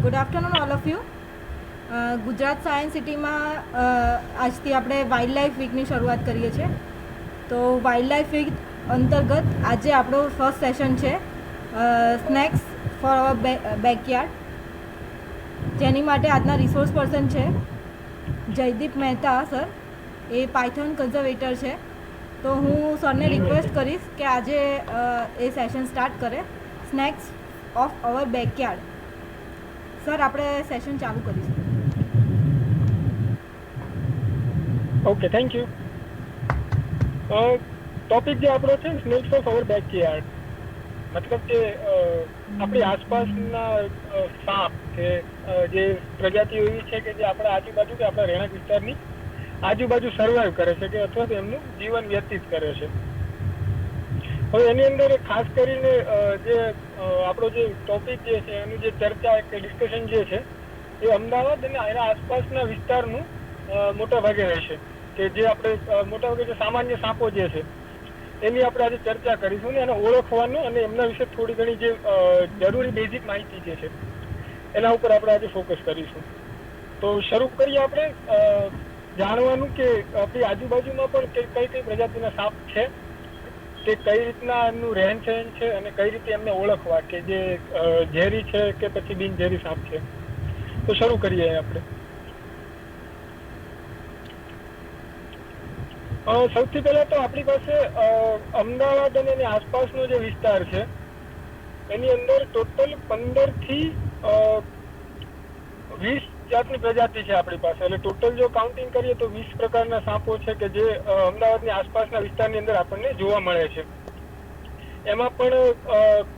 Good afternoon all of you. Gujarat science સિટીમાં આજથી આપણે વાઇલ્ડ લાઈફ વીકની શરૂઆત કરીએ છીએ. તો વાઇલ્ડ લાઈફ વીક અંતર્ગત આજે આપણો ફર્સ્ટ સેશન છે સ્નેક્સ ફોર અવર બેકયાર્ડ, જેની માટે આજના રિસોર્સ પર્સન છે જયદીપ મહેતા સર. એ પાયથોન કન્ઝર્વેટર છે. તો હું સરને રિક્વેસ્ટ કરીશ કે આજે એ સેશન સ્ટાર્ટ કરે, snacks of our backyard. Sir, આપણે સેશન ચાલુ કરીશું. Okay, thank you. ટોપિક જે આપણો છે સ્નેક્સ ઓફ અવર બેકયાર્ડ, મતલબ કે આપણી આસપાસના સાપ કે જે પ્રજાતિઓ એવી છે કે જે આપણા આજુબાજુ કે આપણા રહેણાંક વિસ્તારની આજુબાજુ સર્વાઈવ કરે છે કે અથવા તો એમનું જીવન વ્યતીત કરે છે. હવે એની અંદર ખાસ કરીને જે આપણો જે ટોપિક જે છે એનું જે ચર્ચા કે ડિસ્કશન જે છે એ અમદાવાદ અને એના આસપાસના વિસ્તારનું મોટા ભાગે રહેશે, કે જે આપણે મોટા ભાગે જે સામાન્ય સાપો જે છે એની આપણે આજે ચર્ચા કરીશું ને એને ઓળખવાનું અને એમના વિશે થોડી ઘણી જે જરૂરી બેઝિક માહિતી જે છે એના ઉપર આપણે આજે ફોકસ કરીશું. તો શરૂ કરીએ આપણે જાણવાનું કે આપણી આજુબાજુમાં પણ કઈ કઈ પ્રજાતિના સાપ છે, કે કઈ રીતના એમનું રહેન સહેન છે અને કઈ રીતે એમને ઓળખવા, કે જે ઝેરી છે કે પછી બિનઝેરી સાપ છે. તો શરૂ કરીએ આપણે. સૌથી પહેલા તો આપણી પાસે અમદાવાદ અને એની આસપાસનો જે વિસ્તાર છે એની અંદર ટોટલ 15 થી 20 જાતની પ્રજાતિ છે આપણી પાસે. એટલે ટોટલ જો કાઉન્ટિંગ કરીએ તો 20 પ્રકારના સાપો છે કે જે અમદાવાદની આસપાસના વિસ્તારની અંદર આપણને જોવા મળે છે. એમાં પણ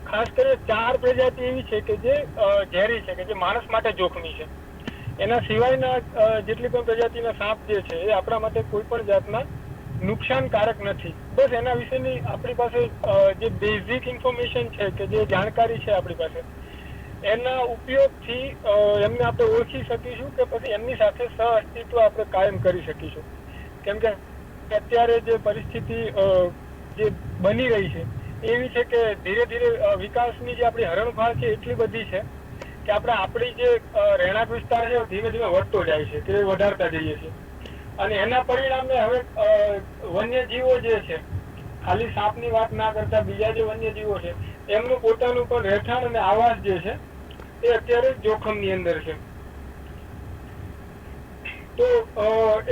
ખાસ કરીને 4 પ્રજાતિ એવી છે કે જે ઝેરી છે, કે જે માણસ માટે જોખમી છે. એના સિવાયના જેટલી પણ પ્રજાતિના સાપ જે છે એ આપણા માટે કોઈ પણ જાતના નુકસાનકારક નથી. બસ એના વિશેની આપણી પાસે જે બેઝિક ઇન્ફોર્મેશન છે, કે જે જાણકારી છે આપણી પાસે, એના ઉપયોગથી એમને આપણે ઓળખી શકીશું કે પછી એમની સાથે સહઅસ્તિત્વ આપણે કાયમ કરી શકીશું. કેમ કે અત્યારે જે પરિસ્થિતિ જે બની રહી છે એવી છે કે ધીરે ધીરે વિકાસની જે આપણી હરણફાળ છે એટલી બધી છે કે આપણે આપણી જે રહેણાંક વિસ્તાર છે ધીમે ધીમે વધતો જાય છે, કે વધારતા જઈએ છીએ. અને એના પરિણામે હવે વન્યજીવો જે છે, ખાલી સાપની વાત ના કરતા બીજા જે વન્યજીવો છે એમનું પોતાનું પણ રહેઠાણ અને આવાસ જે છે એ અત્યારે જોખમની અંદર છે. તો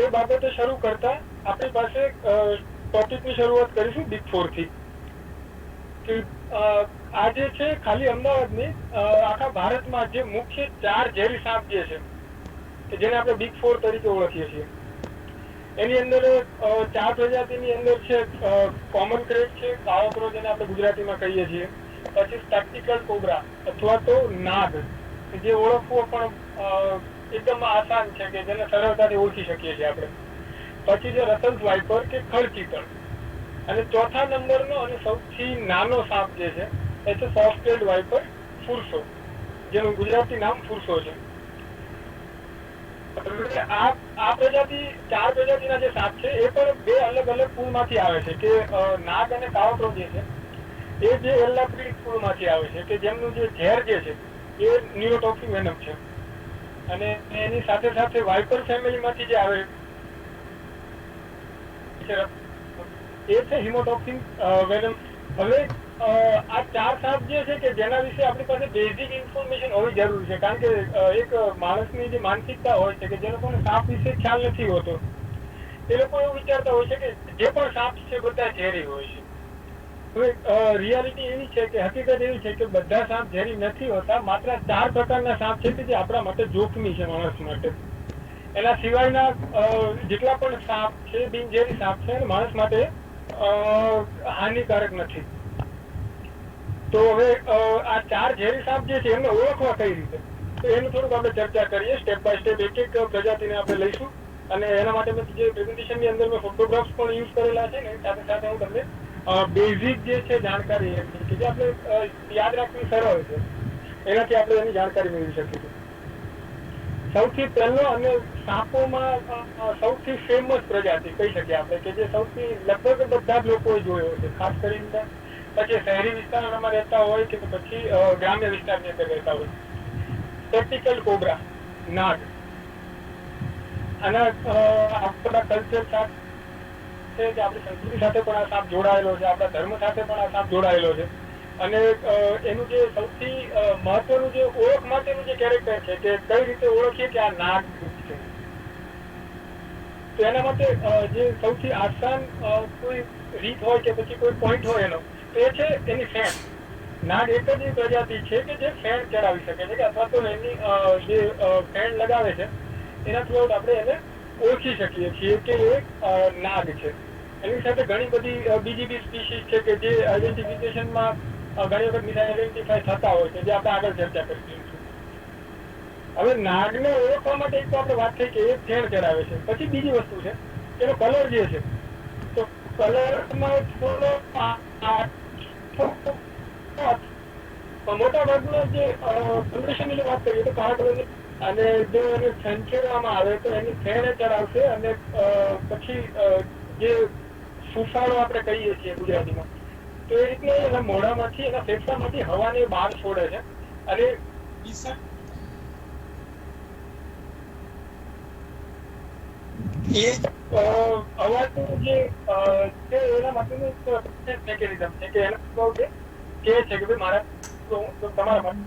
એ બાબતે શરૂ કરતા આપણી પાસે ટોપિકની શરૂઆત કરીશું બિગ ફોર થી. આ જે છે ખાલી અમદાવાદની આખા ભારતમાં જે મુખ્ય 4 ઝેરી સાપ જે છે કે જેને આપણે બિગ ફોર તરીકે ઓળખીએ છીએ, એની અંદર 4 પ્રજાતિની અંદર છે કોમન ક્રેટ છે, કાળોતરો જેને આપણે ગુજરાતીમાં કહીએ છીએ, પછી સ્પેક્ટિકલ કોબ્રા અથવા તો નાગ, જે ઓળખવો પણ એકદમ આસાન છે, કે જેને સરળતાથી ઓળખી શકીએ છીએ આપણે. પછી છે રસલ્સ વાઇપર કે ખડચીતળ, અને ચોથા નંબરનો અને સૌથી નાનો સાપ જે છે એ છે સોફ્ટ વાઇપર ફુરસો, જેનું ગુજરાતી નામ ફુરસો છે. આ પ્રજાતિ 4 પ્રજાતિના જે સાપ છે એ પણ 2 અલગ અલગ કુળમાંથી આવે છે, કે નાગ અને કાળોતરો જે છે એ જે એલ્લાપ્રિડ કુળમાંથી આવે છે, કે જેમનું જે ઝેર જે છે એ ન્યુરોટોક્સિક વેનમ છે. અને એની સાથે સાથે વાઇપર ફેમિલીમાંથી જે આવે છે એ છે હિમોટોક્સિક વેનમ. હવે આ 4 સાપ જે છે કે જેના વિશે આપણી પાસે બેઝિક ઇન્ફોર્મેશન હોવી જરૂરી છે, કારણ કે એક માણસની જે માનસિકતા હોય છે કે જે લોકોને સાપ વિશે ખ્યાલ નથી હોતો, એ લોકો એવું વિચારતા હોય છે કે જે પણ સાપ છે બધા ઝેરી હોય છે. હવે રિયાલિટી એવી છે કે હકીકત એવી છે કે બધા સાપ ઝેરી નથી હોતા. માત્ર 4 પ્રકારના સાપ છે કે જે આપણા માટે જોખમી છે, માણસ માટે. એના સિવાયના જેટલા પણ સાપ છે બિનઝેરી સાપ છે, માણસ માટે હાનિકારક નથી. તો હવે આ 4 ઝેરી સાપ જે છે એમને ઓળખવા કઈ રીતે, તો એનું થોડુંક આપણે ચર્ચા કરીએ. સ્ટેપ બાય સ્ટેપ એક એક પ્રજાતિને આપણે લઈશું. અને એના માટે મેં જે પ્રેઝન્ટેશનની અંદર મેં ફોટોગ્રાફ્સ પણ યુઝ કરેલા છે ને, સાથે સાથે હું તમને બેઝિક જે છે જાણકારી કે જે આપણે યાદ રાખવી સરળ છે, એનાથી આપણે એની જાણકારી મેળવી શકીશું. સૌથી પહેલો અને સાપોમાં સૌથી ફેમસ પ્રજાતિ કહી શકીએ આપણે, કે જે સૌથી લગભગ બધા જ લોકોએ જોયો છે, ખાસ કરીને પછી શહેરી વિસ્તારમાં રહેતા હોય કે પછી ગ્રામ્ય વિસ્તારની અંદર રહેતા હોય, સ્પેક્ટિકલ કોબ્રા, નાગ. આના આપણા કલ્ચર સાથે છે કે આપણી સંસ્કૃતિ સાથે પણ આ સાપ જોડાયેલો છે, આપણા ધર્મ સાથે પણ આ સાપ જોડાયેલો છે. અને એનું જે સૌથી મહત્વનું જે ઓળખ માટેનું જે કેરેક્ટર છે કે કઈ રીતે ઓળખીએ કે આ નાગ છે, તો એના માટે જે સૌથી આસાન કોઈ રીત હોય કે પછી કોઈ પોઈન્ટ હોય એનો, તો એ છે એની ફેણ. નાગ એક જ પ્રજાતિ છે કે જે ફેણ ચડાવી શકે છે કે અથવા તો એની જે ફેણ લગાવે છે એના થ્રુ આપણે એને ઓળખી શકીએ છીએ કે એ નાગ છે. એની સાથે ઘણી બધી બીજી બી સ્પીસીસ છે કે જે આઈડેન્ટિફિકેશનમાં ઘણી વખત મિસ આઈડેન્ટિફાય થતા હોય છે, જે આપણે આગળ ચર્ચા કરીશું. હવે નાગને ઓળખવા માટે એક તો આપણે વાત થઈ કે એ ફેણ ચડાવે છે. પછી બીજી વસ્તુ છે એનો કલર જે છે, તો કલરમાં થોડો મોટા ભાગનો જે કોમ્બિનેશનની વાત કરીએ તો કાળા કલરની, અને જો એને સંચેરવામાં આવે તો એની ફેણ ચડાવશે અને પછી જે સુસાળો આપણે કહીએ છીએ ગુજરાતીમાં, તો એ રીતે એના મોઢામાંથી એના ફેફસામાંથી હવાને બહાર છોડે છે અને એ અવાજનું જે છે એના માટેનું મેકેનિઝમ છે કે એના કે છે કે ભાઈ મારા તમારા માટે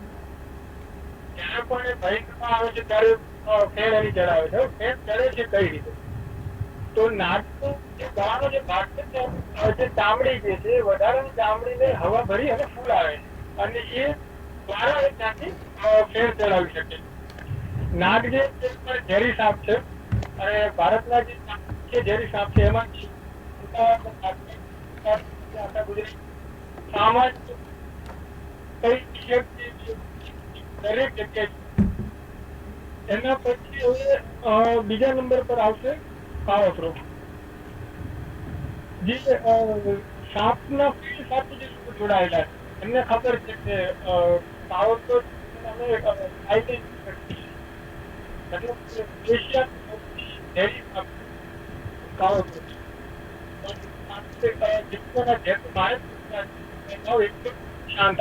જ્યારે પણ ભય કરવામાં આવે છે ત્યારે ફેણ એની ચડાવે છે. ફેણ ચડે છે કઈ રીતે? તો નાગનો જે ગળાનો જે ભાગ છે જે ચામડી જે છે એ વધારાની ચામડીને હવા ભરી અને ફૂલાવે છે અને એ દ્વારા એ ત્યાંથી ફેણ ચડાવી શકે. નાગ જે ઝેરી સાપ છે અને ભારતના જે ઝેરી સાપ છે એમાં આપણા ગુજરાત સામાન્ય દરેક જગ્યાએ. એના પછી હવે બીજા નંબર પર આવશે કાળોતરો. જે સાપના ફીલ્ડ સાથે જે લોકો જોડાયેલા છે એમને ખબર છે કે કાળોતરો શાંત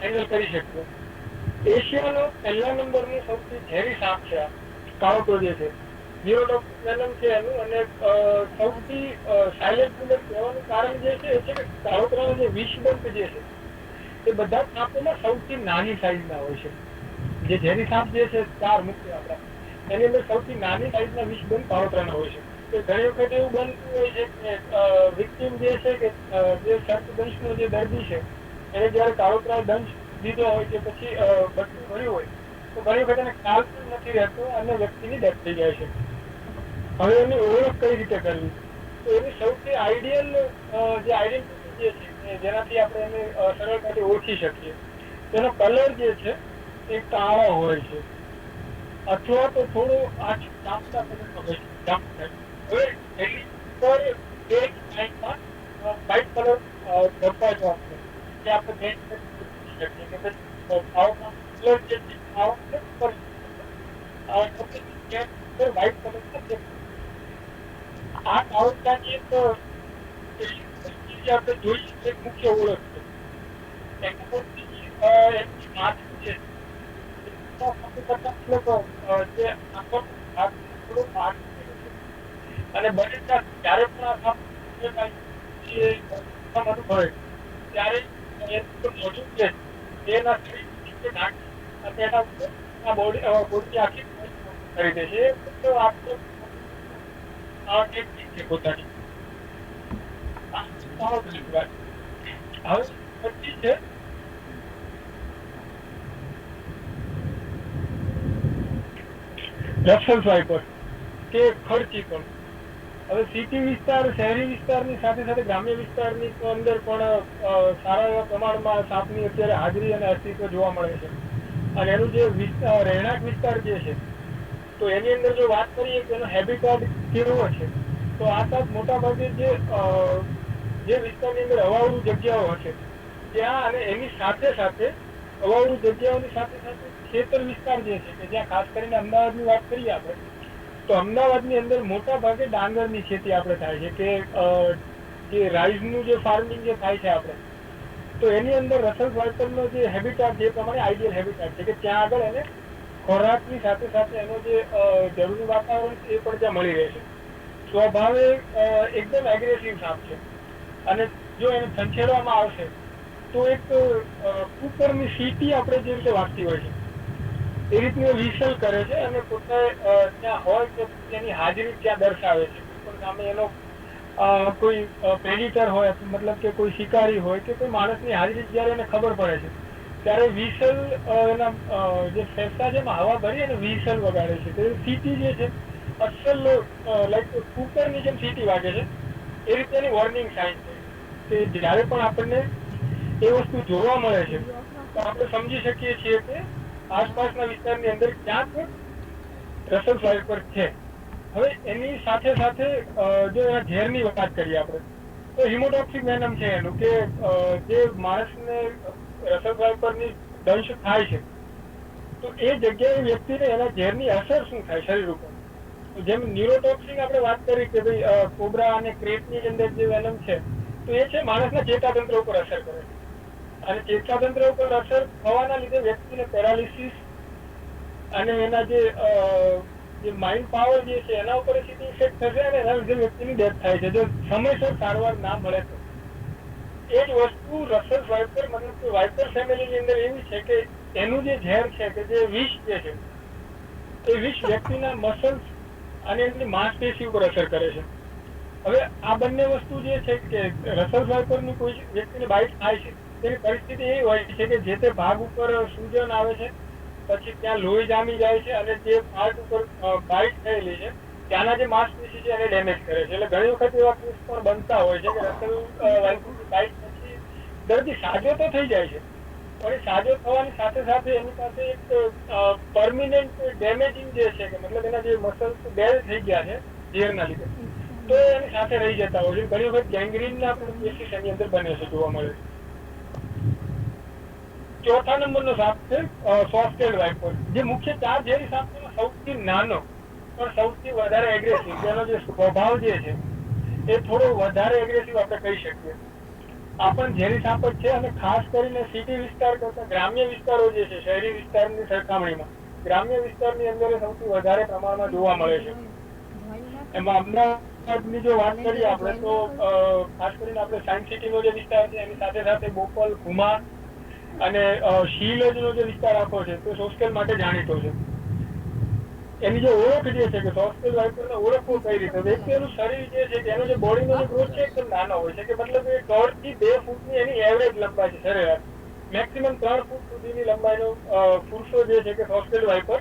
હેન્ડલ કરી શકીએ. એશિયાનો પહેલા નંબરનું સૌથી ઝેરી સાપ છે આ કાળોતરો જે છે. ઝીરોડોક્સિસ છે એનું, અને સૌથી સાયલેન્ટ કિલર કહેવાનું કારણ જે છે એ છે કે કાળોતરાનો જે વિષદંત જે છે એ બધા સાપોમાં સૌથી નાની સાઈઝના હોય છે. જે ઝેરી સાપ જે છે 4 મુખ્ય આપણા, એની અંદર સૌથી નાની સાઈઝના વિષદંત કાળોતરાના હોય છે. તો ઘણી વખત એવું બનતું હોય છે કે વિક્ટીમ જે છે કે જે સર્પદંશનો જે દર્દી છે એને જયારે કાળોતરા દંશ દીધો હોય કે પછી બચવું ભર્યું હોય તો ઘણી વખત એને ખ્યાલ પણ નથી રહેતો અને વ્યક્તિની ડેથ થઈ જાય છે. હવે એની ઓળખ કઈ રીતે કરવી? તો એની સૌથી આઈડિયલ જે આઈડેન્ટિટી જે છે જેનાથી આપણે એને સરળતાથી ઓળખી શકીએ, તેનો કલર જે છે એ કાળો હોય છે અથવા તો થોડો ચામડા કલરનો હોય છે. હવે એની પર એક લાઈનમાં વ્હાઈટ કલર ધબ્બા જો આપણે જે આપણે શકીએ કે કાળો કલર જે છે વ્હાઈટ કલર આ કાળોતરાની એક આપણે જોઈએ એક મુખ્ય ઓળખ છે. એના પરથી એમની માથું છે અને બને ત્યારે પણ અનુભવે ત્યારે મોજું છે એના શરીર અને એના બોડી આખી કરી દે છે. તો આપણે પોતાની હવે પછી છે રક્ષણ સ્વાઈપર કે ખર્ચી પણ. હવે સિટી વિસ્તાર, શહેરી વિસ્તારની સાથે સાથે ગ્રામ્ય વિસ્તારની અંદર પણ સારા એવા પ્રમાણમાં સાપની અત્યારે હાજરી અને અસ્તિત્વ જોવા મળે છે. અને એનું જે રહેણાંક વિસ્તાર જે છે તો એની અંદર જો વાત કરીએ કે એનો હેબિટાટ કેવો છે, તો આ સાપ મોટા ભાગે જે વિસ્તારની અંદર હવાવાળું જગ્યાઓ હશે ત્યાં અને એની સાથે સાથે અવાવરૂ જગ્યાઓની સાથે સાથે ખેતર વિસ્તાર જે છે કે જ્યાં ખાસ કરીને અમદાવાદની વાત કરીએ આપણે, તો અમદાવાદની અંદર મોટા ભાગે ડાંગરની ખેતી આપણે થાય છે કે જે રાઈસનું જે ફાર્મિંગ જે થાય છે આપણે, તો એની અંદર રસલ વાઇપરનો જે હેબિટાટ જે પ્રમાણે આઈડિયલ હેબિટાટ છે કે ત્યાં આગળ એને ખોરાકની સાથે સાથે એનો જે જરૂરી વાતાવરણ છે એ પણ ત્યાં મળી રહે છે. સ્વભાવે એકદમ એગ્રેસિવ સાપ છે અને જો એને સંછેડવામાં આવશે તો એક કુકરની સીટી આપણે જે રીતે વાગતી હોય છે એ રીતનું વિસલ કરે છે અને પોતે ત્યાં હોય તો તેની હાજરી ત્યાં દર્શાવે છે. પણ સામે એનો કોઈ પ્રેડિટર હોય મતલબ કે કોઈ શિકારી હોય કે કોઈ માણસની હાજરી જયારે એને ખબર પડે છે ત્યારે વિસલ એના જે ફેફસા છે એમાં હવા ભરી અને વિસલ વગાડે છે. તો સીટી જે છે અસલ લાઈક કુકરની જેમ સીટી વાગે છે એ રીતે એની વોર્નિંગ સાઇન છે કે જયારે પણ આપણને એ વસ્તુ જોવા મળે છે તો આપણે સમજી શકીએ છીએ કે આસપાસના વિસ્તારની અંદર ક્યાંક રસલ વાઇપર છે. હવે એની સાથે સાથે જો એના ઝેરની વાત કરીએ આપણે તો હિમોટોક્સિક વેનમ છે એનું કે જે માણસને રસલ વાઇપરની દંશ થાય છે તો એ જગ્યાએ વ્યક્તિને એના ઝેરની અસર શું થાય શરીર ઉપર. જેમ ન્યુરોટોક્સિક આપણે વાત કરી કે ભાઈ કોબ્રા અને ક્રેટની અંદર જે વેનમ છે તો એ છે માણસના ચેતાતંત્ર ઉપર અસર કરે છે અને ચેતાતંત્ર ઉપર અસર થવાના લીધે વ્યક્તિને પેરાલિસિસ અને એના જે માઇન્ડ પાવર જે છે એના ઉપર સીધી ઇફેક્ટ થશે અને એના લીધે વ્યક્તિની ડેથ થાય છે જો સમયસર સારવાર ના મળે તો. એ જ વસ્તુ રસલ વાઇપર મતલબ કે વાઇપર ફેમિલીની અંદર એવી છે કે એનું જે ઝેર છે કે જે વિષ જે છે એ વિષ વ્યક્તિના મસલ્સ અને એમની માંસપેશી ઉપર અસર કરે છે. હવે આ બંને વસ્તુ જે છે કે રસલ વાઇપરની કોઈ વ્યક્તિને બાઇટ થાય છે તેની પરિસ્થિતિ એવી હોય છે કે જે તે ભાગ ઉપર સૂજન આવે છે પછી ત્યાં લોહી જામી જાય છે અને જે પાર્ટ ઉપર બાઇટ થયેલી છે ત્યાંના જે માંસપેશી છે એને ડેમેજ કરે છે. એટલે ઘણી વખત એવા કેસ પણ બનતા હોય છે કે રસલ વાઇપરની બાઇટ પછી દર્દી સાજો તો થઈ જાય છે પણ એ સાજો થવાની સાથે સાથે એની પાસે એક પરમિનન્ટ ડેમેજિંગ જે છે કે મતલબ એના જે મસલ્સ ડેલ થઈ ગયા છે ઝેરના લીધે તો એની સાથે રહી જતા હોય છે. ઘણી વખત ગેંગ્રીનના પણ કેસીસ એની અંદર બને છે જોવા મળે છે. ચોથા નંબરનો સાપ છે સોફ્ટેડ વાઇપર જે મુખ્ય 4 ઝેરી સાપોમાં સૌથી નાનો પણ સૌથી વધારે એગ્રેસિવ. તેનો જે સ્વભાવ જે છે એ થોડો વધારે એગ્રેસિવ આપણે કહી શકીએ. આ પણ ઝેરી સાપ જ છે અને ખાસ કરીને સિટી વિસ્તાર કરતા ગ્રામ્ય વિસ્તારો જે છે શહેરી વિસ્તારની સરખામણીમાં ગ્રામ્ય વિસ્તારની અંદર સૌથી વધારે પ્રમાણમાં જોવા મળે છે. એમાં અમદાવાદની જો વાત કરીએ આપણે તો ખાસ કરીને આપણે સાયન્સ સિટીનો જે વિસ્તાર છે એની સાથે સાથે બોપલ, ઘુમા અને શીલજનો જે વિસ્તાર આખો છે તે સોસ્કેલ માટે જાણીતો છે. એની જે ઓળખ જે છે કે સોસ્કેલ વાઇપરને ઓળખવું કઈ રીતે એક તો એનું શરીર જે છે કે એનો જે બોડીનો જે ગ્રોથ છે એકદમ નાનો હોય છે કે મતલબ એ 1.5 થી 2 ફૂટની એની એવરેજ લંબાઈ છે સરેરાશ. મેક્સિમમ 3 ફૂટ સુધીની લંબાઈનો પુરુષો જે છે કે સોસ્કેલ વાઇપર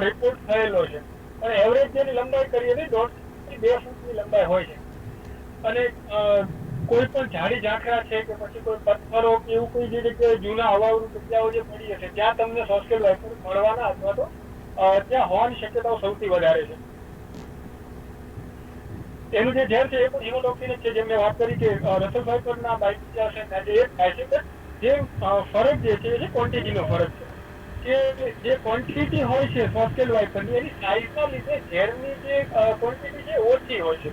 રિપોર્ટ થયેલો છે અને એવરેજ જેની લંબાઈ કરીએ તો 1.5 થી 2 ફૂટની લંબાઈ હોય છે. અને કોઈ પણ ઝાડી ઝાંખરા છે કે પછી કોઈ પથ્થરો કે એવું કોઈ જે જગ્યાએ જૂના અવાવરૂ જગ્યાઓ જે પડી હશે ત્યાં તમને સોસ્કેલ વાઇપર મળવાના અથવા તો ત્યાં હોવાની શક્યતાઓ સૌથી વધારે છે. એનું જે ઝેર છે એ પણ હિમોટોક્સિન છે જેમ મેં વાત કરી કે રસલ વાઇપરના બાઇટ જે અસર થાય છે એ થાય છે જે ફરક જે છે એ ક્વોન્ટિટીનો ફરક છે કે જે ક્વોન્ટિટી હોય છે સોસ્કેલ વાઇપરની એની સાઇઝના લીધે ઝેરની જે ક્વોન્ટિટી છે ઓછી હોય છે.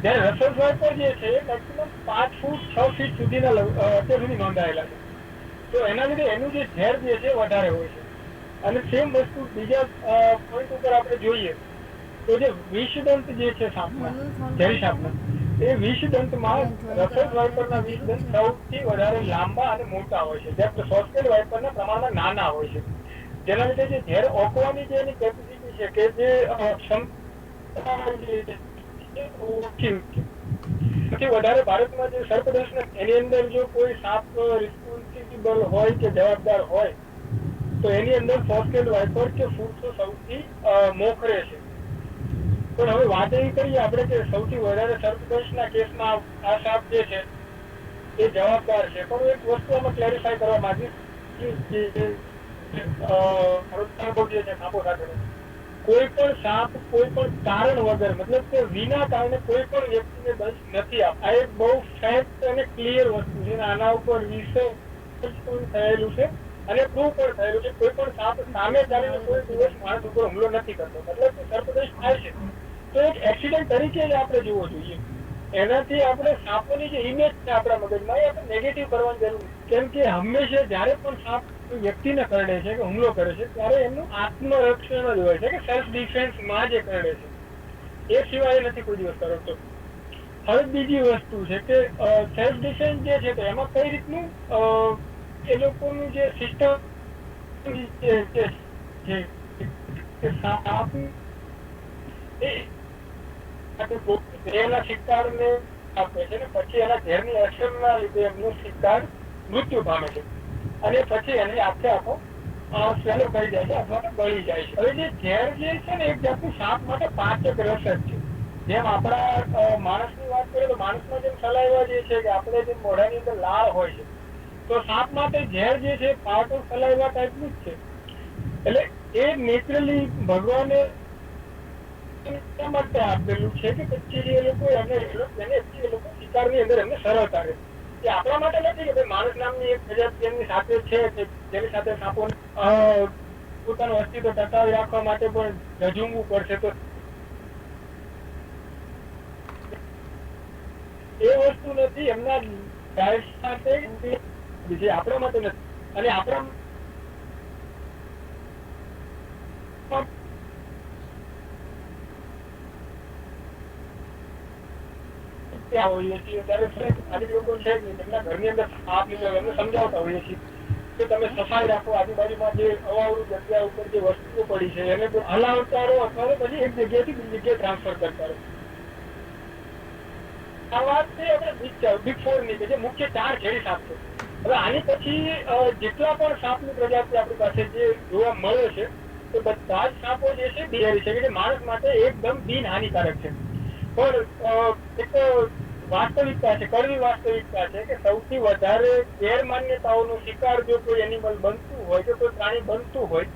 જ્યારે રસલ વાઇપર જે છે એ મેક્સિમમ 5 ફૂટ 6 ફીટ સુધીના અત્યાર સુધી નોંધાયેલા છે. તો એના લીધે એનું જે ઝેર જે છે વધારે હોય છે. અને સેમ વસ્તુ બીજા પોઈન્ટ ઉપર આપણે જોઈએ તો જે વિષદંત જે છે સાપના ઝેરી સાપના એ વિષદંતમાં રસલ વાઇપરના વિષદંત સૌથી વધારે લાંબા અને મોટા હોય છે જ્યારે સોસ્કેલ વાઇપરના પ્રમાણમાં નાના હોય છે. જેના લીધે જે ઝેર ઓકવાની જે એની કેપેસિટી છે કે જે ક્ષમતા સૌથી વધારે ભારતમાં જે સર્પદંશ એની અંદર જો કોઈ સાપ રિસ્પોન્સિબલ હોય કે જવાબદાર હોય તો એની અંદર સોસ્કેલ વાઇપર કે ફૂરસો સૌથી મોખરે છે. પણ હવે વાત એવી કરીએ આપણે કે સૌથી વધારે સર્પદંશના કેસમાં આ સાપ જે છે એ જવાબદાર છે. પણ એક વસ્તુ આમાં ક્લેરિફાય કરવા માંગીશ કે જે છે સાપો સાથેનો કોઈ પણ સાપ કોઈ પણ કારણ વગર મતલબ કે વિના કારણે કોઈ પણ વ્યક્તિને દંશ નથી આપતા. આ એક બહુ ફેક્ટ અને ક્લિયર વસ્તુ છે. આના ઉપર રિસર્ચ પણ થયેલું છે અને પ્રૂવ પણ થયેલું છે. કોઈ પણ સાપ સામે ચાલીને કોઈ દિવસ માણસ ઉપર હુમલો નથી કરતો. મતલબ કે સર્પદંશ થાય છે તો એક એક્સિડન્ટ તરીકે જ આપણે જોવો જોઈએ. એનાથી આપણે સાપોની જે ઇમેજ છે આપણા મગજમાં એ આપણે નેગેટિવ કરવાની જરૂર નથી. કેમ કે હંમેશા જયારે પણ સાપ વ્યક્તિને કરડે છે કે હુમલો કરે છે ત્યારે એમનું આત્મરક્ષણ જ હોય છે કે સેલ્ફ ડિફેન્સ માં જે કરડે છે, એ સિવાય નથી કોઈ દિવસ કરડતો. હવે બીજી વસ્તુ છે કે સેલ્ફ ડિફેન્સ જે છે તો એમાં કઈ રીતનું એ લોકોનું જે સિસ્ટમ એના શિકારને આપે છે ને પછી એના ઝેરની અસરના લીધે એમનું શિકાર મૃત્યુ પામે છે અને પછી એને આખે આખો સ્વેલો કરી જાય છે અથવા તો બળી જાય છે. હવે જે ઝેર જે છે ને એક જાતનું સાપ માટે પાંચક રસ જ છે. જેમ આપણા માણસની વાત કરીએ તો માણસમાં જેમ સલાઈવા જે છે કે આપણે જેમ મોઢાની અંદર લાળ હોય છે તો સાપ માટે ઝેર જે છે પાર્ટ ઓફ સલાઈવા ટાઈપનું જ છે. એટલે એ નેચરલી ભગવાને માટે આપેલું છે કે પછી એ લોકો શિકારની અંદર એમને સરળતા રહે. એ આપણા માટે નથી કે ભાઈ માણસ નામની એક પ્રજાતિ એમની સાથે છે કે જેની સાથે સાપો પોતાનું અસ્તિત્વ ટકાવી રાખવા માટે પણ ઝઝુમવું પડશે. તો એ વસ્તુ નથી એમના ડાયટ માટે આપણા માટે નથી. અને આપણા હોઈએ છીએ ત્યારે લોકો છે એમના ઘરની અંદર સાપ લીધો એમને સમજાવતા હોઈએ છીએ કે તમે સફાઈ રાખો, આજુબાજુમાં જે અવાવરું જગ્યા ઉપર જે વસ્તુઓ પડી છે એને હલાવતા રહો અથવા તો પછી એક જગ્યાએથી બીજી જગ્યાએ ટ્રાન્સફર કરતા રહો. આ વાત છે આપણે બિગ ફોર ની કે જે મુખ્ય 4 ઝેરી સાપ છે. હવે આની પછી જેટલા પણ સાપની પ્રજાતિ આપણી પાસે જે જોવા મળે છે તો બધા જ સાપો જે છે ઝેરી છે કે માણસ માટે એકદમ બિન હાનિકારક છે. પણ એક વાસ્તવિકતા છે, કડવી વાસ્તવિકતા છે કે સૌથી વધારે ગેરમાન્યતાઓનો શિકાર જો કોઈ એનિમલ બનતું હોય કે કોઈ પ્રાણી બનતું હોય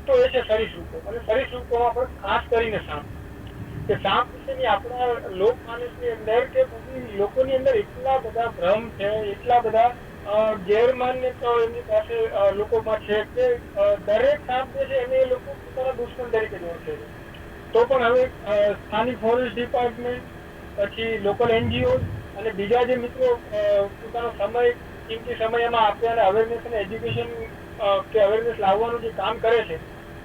તો એ છે સરીસૃપો. અને સરીસૃપોમાં પણ ખાસ કરીને સાપ. કે સાપ વિશેની આપણા લોકમાનસની અંદર કે પછી લોકોની અંદર એટલા બધા ભ્રમ છે, એટલા બધા ગેરમાન્યતાઓ એમની પાસે લોકોમાં છે કે દરેક સાપ જે છે એને એ લોકો પોતાના દુશ્મન તરીકે જ ઓળખે છે. તો પણ હવે સ્થાનિક ફોરેસ્ટ ડિપાર્ટમેન્ટ પછી લોકલ એનજીઓ અને બીજા જે મિત્રો પોતાનો સમય કિંમતી સમય એમાં આપે અને અવેરનેસ અને એજ્યુકેશન કે અવેરનેસ લાવવાનું જે કામ કરે છે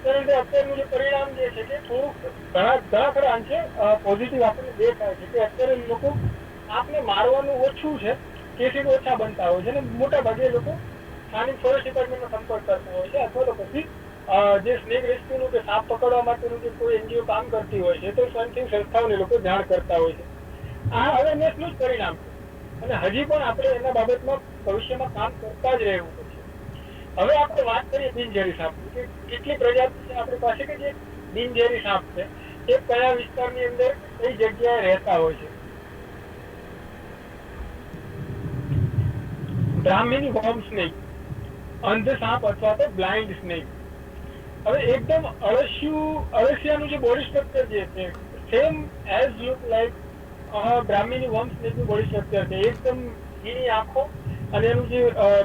ત્યારે અત્યારનું જે પરિણામ જે છે કે થોડુંક ઘણા ખરા અંશે પોઝિટિવ આપણને દેખાય છે કે અત્યારે લોકો આપને મારવાનું ઓછું છે, કેસીસ ઓછા બનતા હોય છે અને મોટા ભાગે લોકો સ્થાનિક ફોરેસ્ટ ડિપાર્ટમેન્ટનો સંપર્ક કરતા હોય છે અથવા તો પછી જે સ્નેક રેસ્ક્યુનું કે સાપ પકડવા માટેનું જે કોઈ એનજીઓ કામ કરતી હોય છે તો સ્વયંસેવી સંસ્થાઓને લોકો જાણ કરતા હોય છે. આ અવેરનેસનું જ પરિણામ છે અને હજી પણ આપણે એના બાબતમાં ભવિષ્યમાં કામ કરતા જ રહેવું પડશે. હવે આપણે વાત કરીએ બિનઝેરી સાપની કે કેટલી પ્રજાતિ છે આપણી પાસે કે જે બિનઝેરી સાપ છે એ કયા વિસ્તારની અંદર કઈ જગ્યાએ રહેતા હોય છે. બ્રાહ્મીની વર્મ સ્નેક, અંધ સાપ અથવા તો બ્લાઇન્ડ સ્નેક. હવે એકદમ અળસિયાનું જે બોડી સ્ટ્રક્ચર જે છે same as look like Brahminy worm સ્નેકનું બોડી સ્ટ્રક્ચર છે. એકદમ ઝીણી આંખો અને એનું જે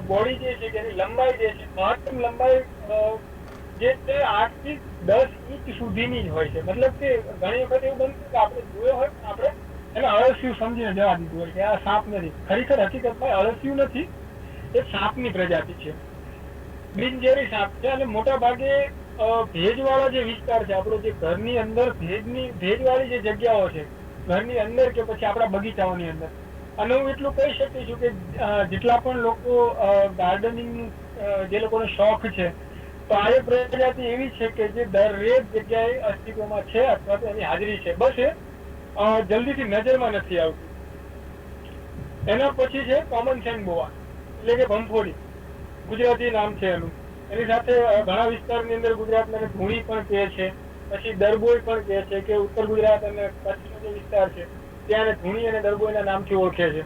બોડી જે છે એની લંબાઈ જે છે મહત્તમ લંબાઈ જે છે 8 થી 10 ઇંચ સુધીની જ હોય છે. મતલબ કે ઘણી વખત એવું બનતું કે આપણે જોયો હોય આપણે એને અળસિયું સમજીને જવા દીધું હોય કે આ સાપ નથી. ખરેખર હકીકતમાં અળસિયું નથી, એ સાપની પ્રજાતિ છે, બિનઝેરી સાપ છે. અને મોટા ભાગે ભેજવાળા જે વિસ્તાર છે આપણો જે ઘરની અંદર ભેજવાળી જે જગ્યાઓ છે ઘરની અંદર કે પછી આપણા બગીચાઓની અંદર. અને હું એટલું કહી શકું છું કે જેટલા પણ લોકો ગાર્ડનિંગ જે લોકોનો શોખ છે તો આ એક પ્રજાતિ એવી છે કે જે દરેક જગ્યાએ અસ્તિત્વમાં છે અથવા તો એની હાજરી છે, બસ એ જલ્દીથી નજરમાં નથી આવતી. એના પછી છે કોમન સેન્ડ બોઆ એટલે કે ભંફોડી, ગુજરાતી નામ છે એનું. એની સાથે ઘણા વિસ્તારની અંદર ગુજરાતમાં ધૂણી પણ કહે છે, પછી દરબોઈ પણ કહે છે કે ઉત્તર ગુજરાત અને કચ્છનો જે વિસ્તાર છે ત્યાં ધૂણી અને દરબોઈના નામથી ઓળખે છે.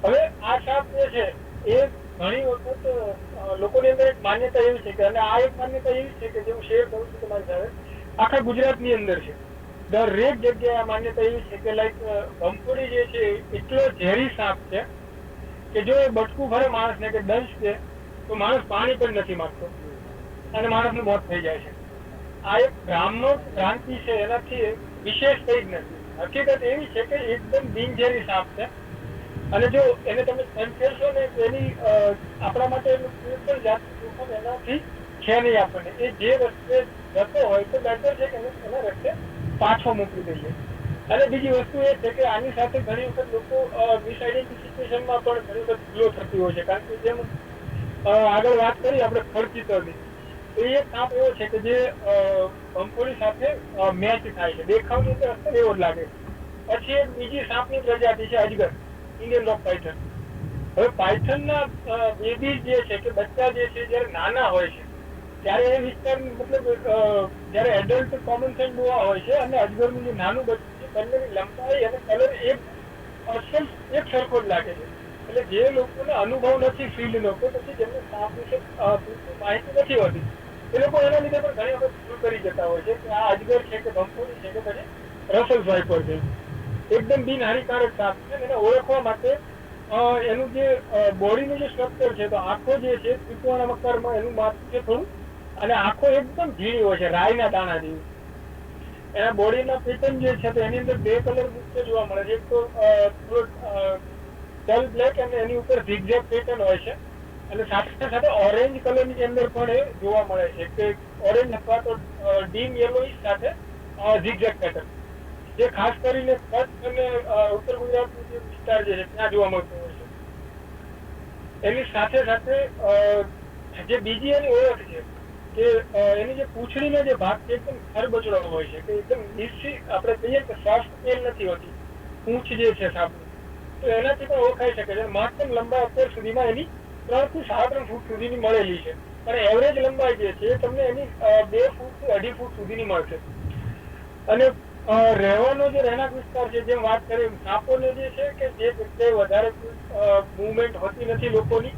હવે આ સાપ જે છે એ ઘણી વખત લોકોની અંદર એક માન્યતા એવી છે કે અને આ એક માન્યતા એવી છે કે જે હું શેર કરું છું તમારી સાથે આખા ગુજરાતની અંદર છે. દરેક જગ્યાએ આ માન્યતા એવી છે કે લાઈક ભંફોડી જે છે એટલો ઝેરી સાપ છે કે જો એ બટકું ભરે માણસને કે દંશ દે તો માણસ પાણી પણ નથી માંગતો અને માણસનું મોત થઈ જાય છે. આ એક ભ્રાંતિ છે, એનાથી વિશેષ કંઈ જ નથી. હકીકત એવી છે કે એકદમ બિનઝેરી સાપ છે અને જો એને તમે સંકેલશો ને તો એની આપણા માટે એનું કોઈ પણ જાતનું જોખમ એનાથી છે નહીં આપણને. એ જે રસ્તે જતો હોય તો બેટર છે કે એના રસ્તે પાછો મોકલી દઈએ. અને બીજી વસ્તુ એ છે કે આની સાથે ઘણી વખત લોકો મિસઆઇડેન્ટિફિકેશનમાં પણ ઘણી વખત ભૂલો થતી હોય છે. કારણ કે જેમ આગળ વાત કરી આપણે ખડચિતરની, તો એ સાપ એવો છે કે જે ભંફોડી સાથે મેચ થાય છે, દેખાવની અંદર અસર એવો જ લાગે. પછી એક બીજી સાપની પ્રજાતિ છે અજગર, ઇન્ડિયન રોક પાયથન. હવે પાયથનના બેબી જે છે કે બચ્ચા જે છે જયારે નાના હોય છે ત્યારે એ વિસ્તાર મતલબ જયારે એડલ્ટ કોમન સેન્સ બોઆ હોય છે અને અજગરનું જે નાનું બચ્ચું છે બંનેની લંબાઈ અને કલર એક સરખો જ લાગે છે. એટલે જે લોકોને અનુભવ નથી ફિલ્ડનો કે પછી જેમને સાપ વિશે પૂરતી માહિતી નથી હોતી એ લોકો એના લીધે પણ ઘણી વખત ભૂલ કરી જતા હોય છે કે આ અજગર છે કે ભંફોડી છે કે પછી રસલ વાઇપર છે. એકદમ બિનહાનિકારક સાપ છે. એને ઓળખવા માટે એનું જે બોડીનું જે સ્ટ્રક્ચર છે તો આંખો જે છે ત્રિકોણ આકારમાં એનું માથું છે થોડું અને આંખો એકદમ ઝીણી હોય છે, રાઈના દાણા જેવી. એના બોડીના પેટર્ન જે છે તો એની અંદર બે કલર મુખ્ય જોવા મળે છે. એક તો થોડો ડલ બ્લેક અને એની ઉપર ઝિગઝેગ પેટર્ન હોય છે અને સાથે સાથે ઓરેન્જ કલરની અંદર પણ એ જોવા મળે છે કે ઓરેન્જ અથવા તો ડીમ યેલોઇશ સાથે ઝિગઝેગ પેટર્ન, જે ખાસ કરીને કચ્છ અને ઉત્તર ગુજરાતનો જે વિસ્તાર જે છે ત્યાં જોવા મળતો હોય છે. એની સાથે સાથે જે બીજી એની ઓળખ છે કે એની જે પૂંછડીનો જે ભાગ છે એકદમ ખરબચડો હોય છે કે એકદમ નિશ્ચિત આપણે કહીએ કે સોફ્ટ તેલ નથી હોતી પૂંછ જે છે સાપની, તો એનાથી પણ ઓળખાઈ શકે છે. મહત્તમ લંબાઈ અત્યાર સુધીમાં એની 3 થી 3.5 ફૂટ સુધીની મળેલી છે અને એવરેજ લંબાઈ જે છે તમને એની 2 ફૂટ થી 2.5 ફૂટ સુધીની મળશે. અને રહેવાનો જે રહેણાંક વિસ્તાર છે જેમ વાત કરી સાપોને જે છે કે જે જગ્યાએ વધારે મુવમેન્ટ હોતી નથી લોકોની,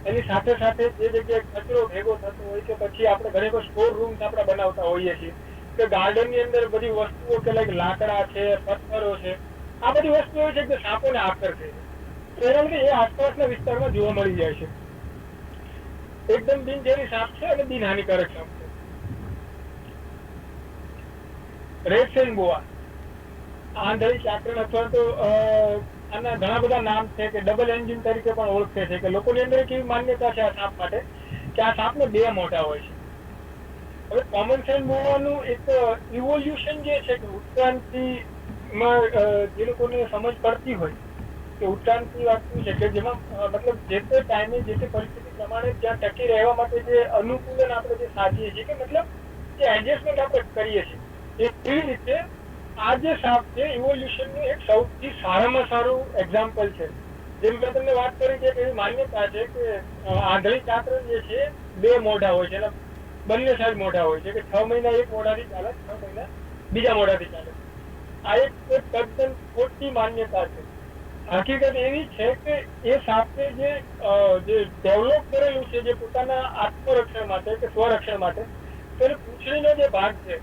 એની સાથે સાથે જે જગ્યાએ કચરો ભેગો થતો હોય કે પછી આપણે ઘણી વખત સ્ટોર રૂમ્સ આપણે બનાવતા હોઈએ છીએ કે ગાર્ડનની અંદર બધી વસ્તુઓ કે લાઈક લાકડા છે, પથ્થરો છે, આ બધી વસ્તુઓ છે કે સાપોને આકર્ષે છે. તો એના લીધે એ આસપાસના વિસ્તારમાં જોવા મળી જાય છે. એકદમ બિનઝેરી સાપ છે અને બિનહાનિકારક સાપ છે. રેડ સેન બોઆ, આંધળી ચાકરણ અથવા તો આના ઘણા બધા નામ છે કે ડબલ એન્જિન તરીકે પણ ઓળખે છે કે લોકોની અંદર એક એવી માન્યતા છે આ સાપ માટે કે આ સાપને 2 મોઢા હોય છે. હવે કોમન સેન્સ બોઆનું એક ઇવોલ્યુશન જે છે કે ઉત્ક્રાંતિમાં જે લોકોને સમજ પડતી હોય કે ઉત્ક્રાંતિ વાત શું છે કે જેમાં મતલબ જે તે ટાઈમે જે તે પરિસ્થિતિ પ્રમાણે ત્યાં ટકી રહેવા માટે જે અનુકૂલન આપણે જે સાધીએ છીએ કે મતલબ જે એડજસ્ટમેન્ટ આપણે કરીએ છીએ એવી રીતે આ જે સાપ છે ઇવોલ્યુશનનું એક સૌથી સારામાં સારું એક્ઝામ્પલ છે. જેમ મેં તમને વાત કરી કે એવી માન્યતા છે કે આંધળી ચાકરણ જે છે 2 મોઢા હોય છે, એના બંને સાઈડ મોઢા હોય છે કે 6 મહિના એક મોઢાથી ચાલે, 6 મહિના બીજા મોઢાથી ચાલે. આ એક તદ્દન ખોટી માન્યતા છે. હકીકત એવી છે કે એ સાપને જે ડેવલપ કરેલું છે જે પોતાના આત્મરક્ષણ માટે કે સ્વરક્ષણ માટે, તો એને પૂંછડીનો જે ભાગ છે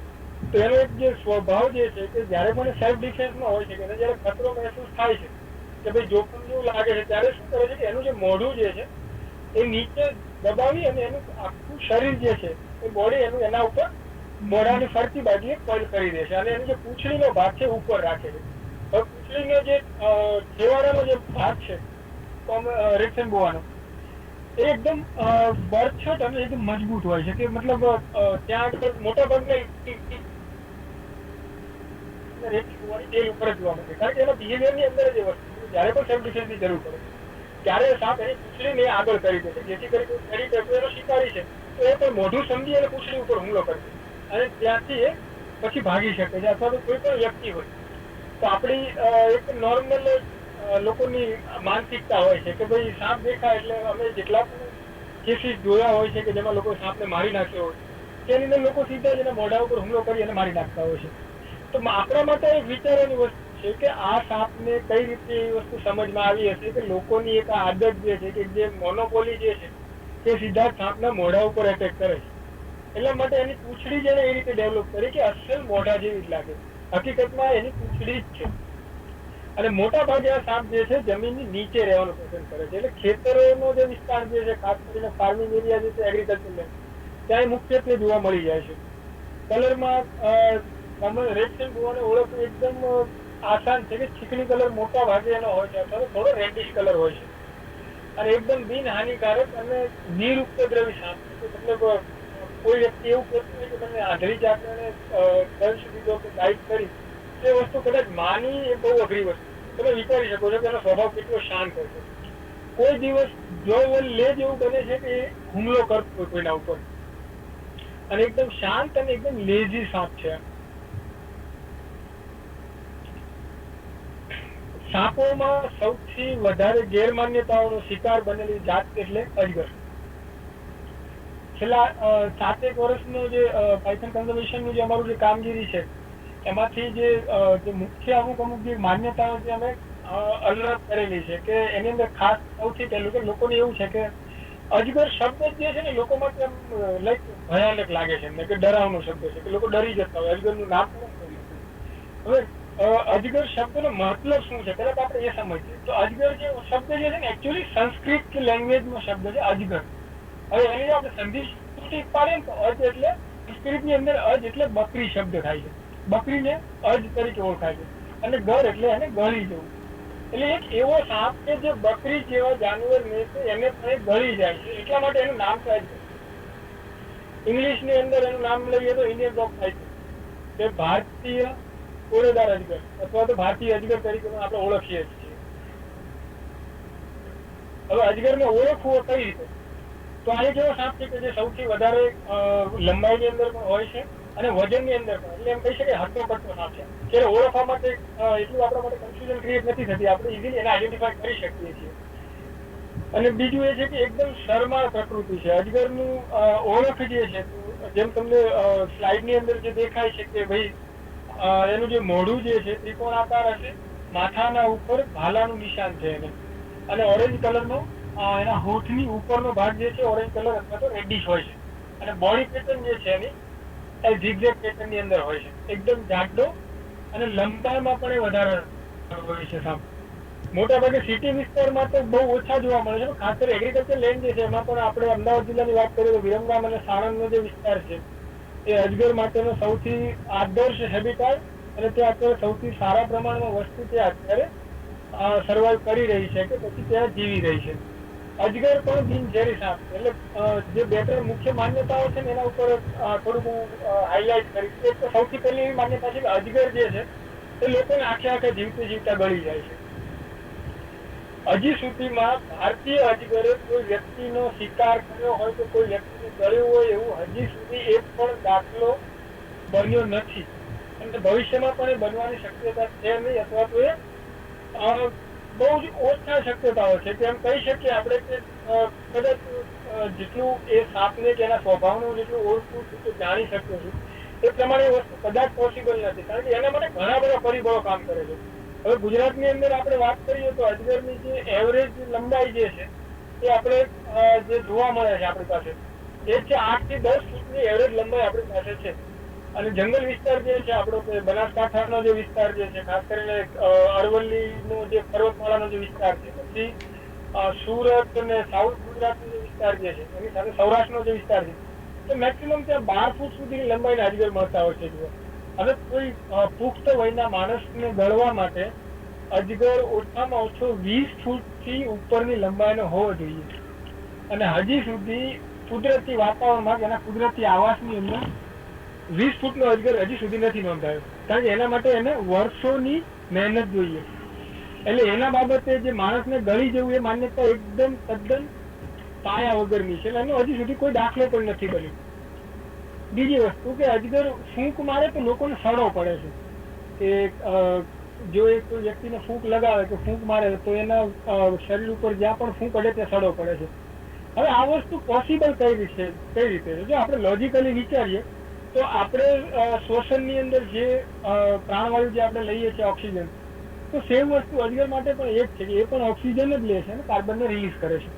તો એનો એક જે સ્વભાવ જે છે કે જયારે પણ સેલ્ફ ડિફેન્સમાં હોય છે કે જયારે ખતરો મહેસૂસ થાય છે કે ભાઈ જોખમ જેવું લાગે છે ત્યારે શું કરે છે કે એનું જે મોઢું જે છે એ નીચે દબાવી અને એનું આખું શરીર જે છે એ બોડી એનું એના ઉપર મોઢાની ફરતી બાજુએ કોઇલ કરી દે છે અને એનો જે પૂંછડીનો ભાગ છે ઉપર રાખે છે. હવે પૂંછડીનો જે છેવાડાનો જે ભાગ છે રેડ સેન બોઆનો એ એકદમ બરછટ અને એકદમ મજબૂત હોય છે કે મતલબ ત્યાં આગળ મોટા ભાગના તેલ ઉપર જ જોવા મળે કારણ કે એના બિહેવિયરની અંદર જે વસ્તુ જયારે પણ સેલ્ફ ડિફેન્સની જરૂર પડે ત્યારે સાપ એની પૂંછડીને આગળ કરી દે છે, જેથી કરી કરી એનો શિકારી છે તો એ પણ મોઢું સમજી અને પૂંછડી ઉપર હુમલો કરે છે અને ત્યાંથી એ પછી ભાગી શકે છે. અથવા તો કોઈ પણ વ્યક્તિ હોય તો આપણી એક નોર્મલ લોકોની માનસિકતા હોય છે કે ભાઈ સાપ દેખાય એટલે અમે જેટલા પણ કેસીસ જોયા હોય છે કે જેમાં લોકો સાપને મારી નાખ્યો હોય તેની અંદર લોકો સીધા જ એના મોઢા ઉપર હુમલો કરી અને મારી નાખતા હોય છે. તો આપણા માટે એક વિચારવાની વસ્તુ છે કે આ સાપને કઈ રીતે એ વસ્તુ સમજમાં આવી હશે કે લોકોની એક આદત જે છે કે જે મોનોપોલી જે છે તે સીધા સાપના મોઢા ઉપર એટેક કરે છે. એટલા માટે એની પૂંછડી જેને એ રીતે ડેવલપ કરી કે અસલ મોઢા જેવી જ લાગે. હકીકતમાં એની પૂંછડી જ છે. અને મોટા ભાગે આ સાપ જે છે જમીનની નીચે રહેવાનું પસંદ કરે છે. એટલે ખેતરોનો જે વિસ્તાર જે છે, ખાસ કરીને ફાર્મિંગ એરિયા જે છે, એગ્રીકલ્ચર લેન્ડ, ત્યાં મુખ્યત્વે જોવા મળી જાય છે. કલરમાં રેડ જોવાને ઓળખવું એકદમ આસાન છે કે ચીકણી કલર મોટા ભાગે એનો હોય છે, અથવા થોડો રેડિશ કલર હોય છે, અને એકદમ બિનહાનિકારક અને નિરુપદ્રવી સાપ છે. મતલબ કોઈ વ્યક્તિ એવું કહેતું હોય કે મને આંધળી જાતને દંશ દીધો કે બાઇટ કરી, એ વસ્તુ કદાચ માની એ બહુ અઘરી વસ્તુ. તમે વિચારી શકો છો કે એનો સ્વભાવ કેટલો શાંત હશે. કોઈ દિવસ જો લે જેવું બને છે કે હુમલો કરતો કોઈના ઉપર, અને એકદમ શાંત અને એકદમ લેઝી સાપ છે. સાપોમાં સૌથી વધારે ગેરમાન્યતાઓનો શિકાર બનેલી જાત એટલે અજગર. છેલ્લા 7 વર્ષનો જે પાયથન કન્ઝર્વેશનનું જે અમારું જે કામગીરી છે, એમાંથી જે મુખ્ય અમુક જે માન્યતાઓ જે અમે અલગ કરેલી છે, કે એની અંદર ખાસ સૌથી પહેલું કે લોકોને એવું છે કે અજગર શબ્દ જે છે ને લોકો માટે લાઈક ભયાનક લાગે છે એમને, કે ડરાવનો શબ્દ છે, કે લોકો ડરી જતા હોય. અજગરનું નામ પણ હવે અજગર શબ્દનો મતલબ શું છે પેલા તો આપણે એ સમજીએ. તો અજગર જે શબ્દ જે છે ને એકચ્યુઅલી સંસ્કૃત લેંગ્વેજનો શબ્દ છે અજગર. હવે એની આપણે સંધિ પાડીએ ને તો અજ એટલે સંસ્કૃતની અંદર અજ એટલે બકરી શબ્દ થાય છે. બકરીને અજ તરીકે ઓળખાય છે, અને ગર એટલે એને ગળી જવું. એટલે એક એવો સાપ કે જે બકરી જેવા જાનવર ને એને પણ ગળી જાય છે, એટલા માટે એનું નામ છે અજગર. ઇંગ્લિશ ની અંદર એનું નામ લઈએ તો ઇન્ડિયન ડોગ થાય છે, કે ભારતીય ઓળેદાર અજગર, અથવા તો ભારતીય અજગર તરીકે આપણે ઓળખીએ છીએ. હવે અજગરને ઓળખવું કઈ રીતે? તો આ એક એવો સાપ છે કે જે સૌથી વધારે લંબાઈની અંદર પણ હોય છે અને વજનની અંદર પણ. એટલે એમ કહી શકાય હટ્ટો કટ્ટો સાપ છે. ત્યારે ઓળખવા માટે એટલું આપણા માટે કન્ફ્યુઝન ક્રિએટ નથી થતી, આપણે ઇઝીલી એને આઈડેન્ટિફાય કરી શકીએ છીએ. અને બીજું એ છે કે એકદમ શરમાળ પ્રકૃતિ છે અજગરનું. ઓળખ જે છે, જેમ તમને સ્લાઇડની અંદર જે દેખાય છે કે ભાઈ એનું જે મોઢું જે છે ત્રિકોણાકાર હશે, માથાના ઉપર ભાલાનું નિશાન છે એને, અને ઓરેન્જ કલરનો એના હોઠની ઉપરનો ભાગ જે છે ઓરેન્જ કલર અથવા તો રેડિશ હોય છે, અને બોડી પેટર્ન જે છે એની એ ઝિગઝેગ પેટર્ન ની અંદર હોય છે. એકદમ જાડો અને લંબાઈમાં પણ એ વધારે હોય છે સાપ. મોટા ભાગે સિટી વિસ્તારમાં તો બહુ ઓછા જોવા મળે છે. ખાસ કરી એગ્રીકલ્ચર લેન્ડ જે છે એમાં પણ આપણે અમદાવાદ જિલ્લાની વાત કરીએ તો વિરમગામ અને સાણંદનો જે વિસ્તાર છે એ અજગર માટેનો સૌથી આદર્શ હેબિટાટ, અને ત્યાં અત્યારે સૌથી સારા પ્રમાણમાં વસ્તુ ત્યાં અત્યારે સર્વાઈવ કરી રહી છે, કે પછી ત્યાં જીવી રહી છે. અજગર પણ બિનઝેરી સાપ, એટલે જે બે ત્રણ મુખ્ય માન્યતાઓ છે ને એના ઉપર થોડુંક હું હાઇલાઇટ કરીશ. એક તો સૌથી પહેલી એવી માન્યતા છે કે અજગર જે છે એ લોકોને આખે જીવતા ગળી જાય છે. હજી સુધીમાં ભારતીય અજગરે કોઈ વ્યક્તિનો શિકાર કર્યો હોય તો કોઈ વ્યક્તિને ગળ્યું હોય એવું હજી સુધી એક પણ દાખલો બન્યો નથી, અને ભવિષ્યમાં પણ એ બનવાની શક્યતા છે નહીં, અથવા તો એ બહુ જ ઓછા શક્યતાઓ છે. કે એમ કહી શકીએ આપણે કે કદાચ જેટલું એ સાપને કે એના સ્વભાવનું જેટલું ઓળખું છું કે જાણી શકું છું એ પ્રમાણે એ વસ્તુ કદાચ પોસિબલ નથી, કારણ કે એના માટે ઘણા બધા પરિબળો કામ કરે છે. હવે ગુજરાતની અંદર આપણે વાત કરીએ તો અજગરની જે એવરેજ લંબાઈ જે છે એ આપણે જે જોવા મળે છે આપણી પાસે એ છે 8 થી 10 ફૂટની એવરેજ લંબાઈ આપણી પાસે છે. અને જંગલ વિસ્તાર જે છે આપણો બનાસકાંઠાનો જે વિસ્તાર જે છે, ખાસ કરીને અરવલ્લીનો જે પર્વતમાળાનો જે વિસ્તાર છે, પછી સુરત અને સાઉથ ગુજરાતનો જે વિસ્તાર જે છે, એની સાથે સૌરાષ્ટ્રનો જે વિસ્તાર છે, તો મેક્સિમમ ત્યાં 12 ફૂટ સુધીની લંબાઈના અજગર મળતા હોય છે. હવે કોઈ પુખ્ત વયના માણસને ગળવા માટે અજગર ઓછામાં ઓછો 20 ફૂટથી ઉપરની લંબાઈનો હોવો જોઈએ, અને હજી સુધી કુદરતી વાતાવરણમાં એના કુદરતી આવાસની અંદર 20 ફૂટનો અજગર હજી સુધી નથી નોંધાયો, કારણ કે એના માટે એને વર્ષોની મહેનત જોઈએ. એટલે એના બાબતે જે માણસને ગળી જવું એ માન્યતા એકદમ તદ્દન પાયા વગરની છે, એનો હજી સુધી કોઈ દાખલો પણ નથી બન્યો. બીજી વસ્તુ કે અજગર ફૂંક મારે તો લોકોને સડો પડે છે, કે જો એક વ્યક્તિને ફૂંક લગાવે કે ફૂંક મારે તો એના શરીર ઉપર જ્યાં પણ ફૂંક અડે ત્યાં સડો પડે છે. હવે આ વસ્તુ પોસિબલ કઈ રીતે? જો આપણે લોજિકલી વિચારીએ તો આપણે શ્વસનની અંદર જે પ્રાણવાયુ જે આપણે લઈએ છીએ ઓક્સિજન, તો સેમ વસ્તુ અજગર માટે પણ એ જ છે કે એ પણ ઓક્સિજન જ લે છે અને કાર્બનને રિલીઝ કરે છે.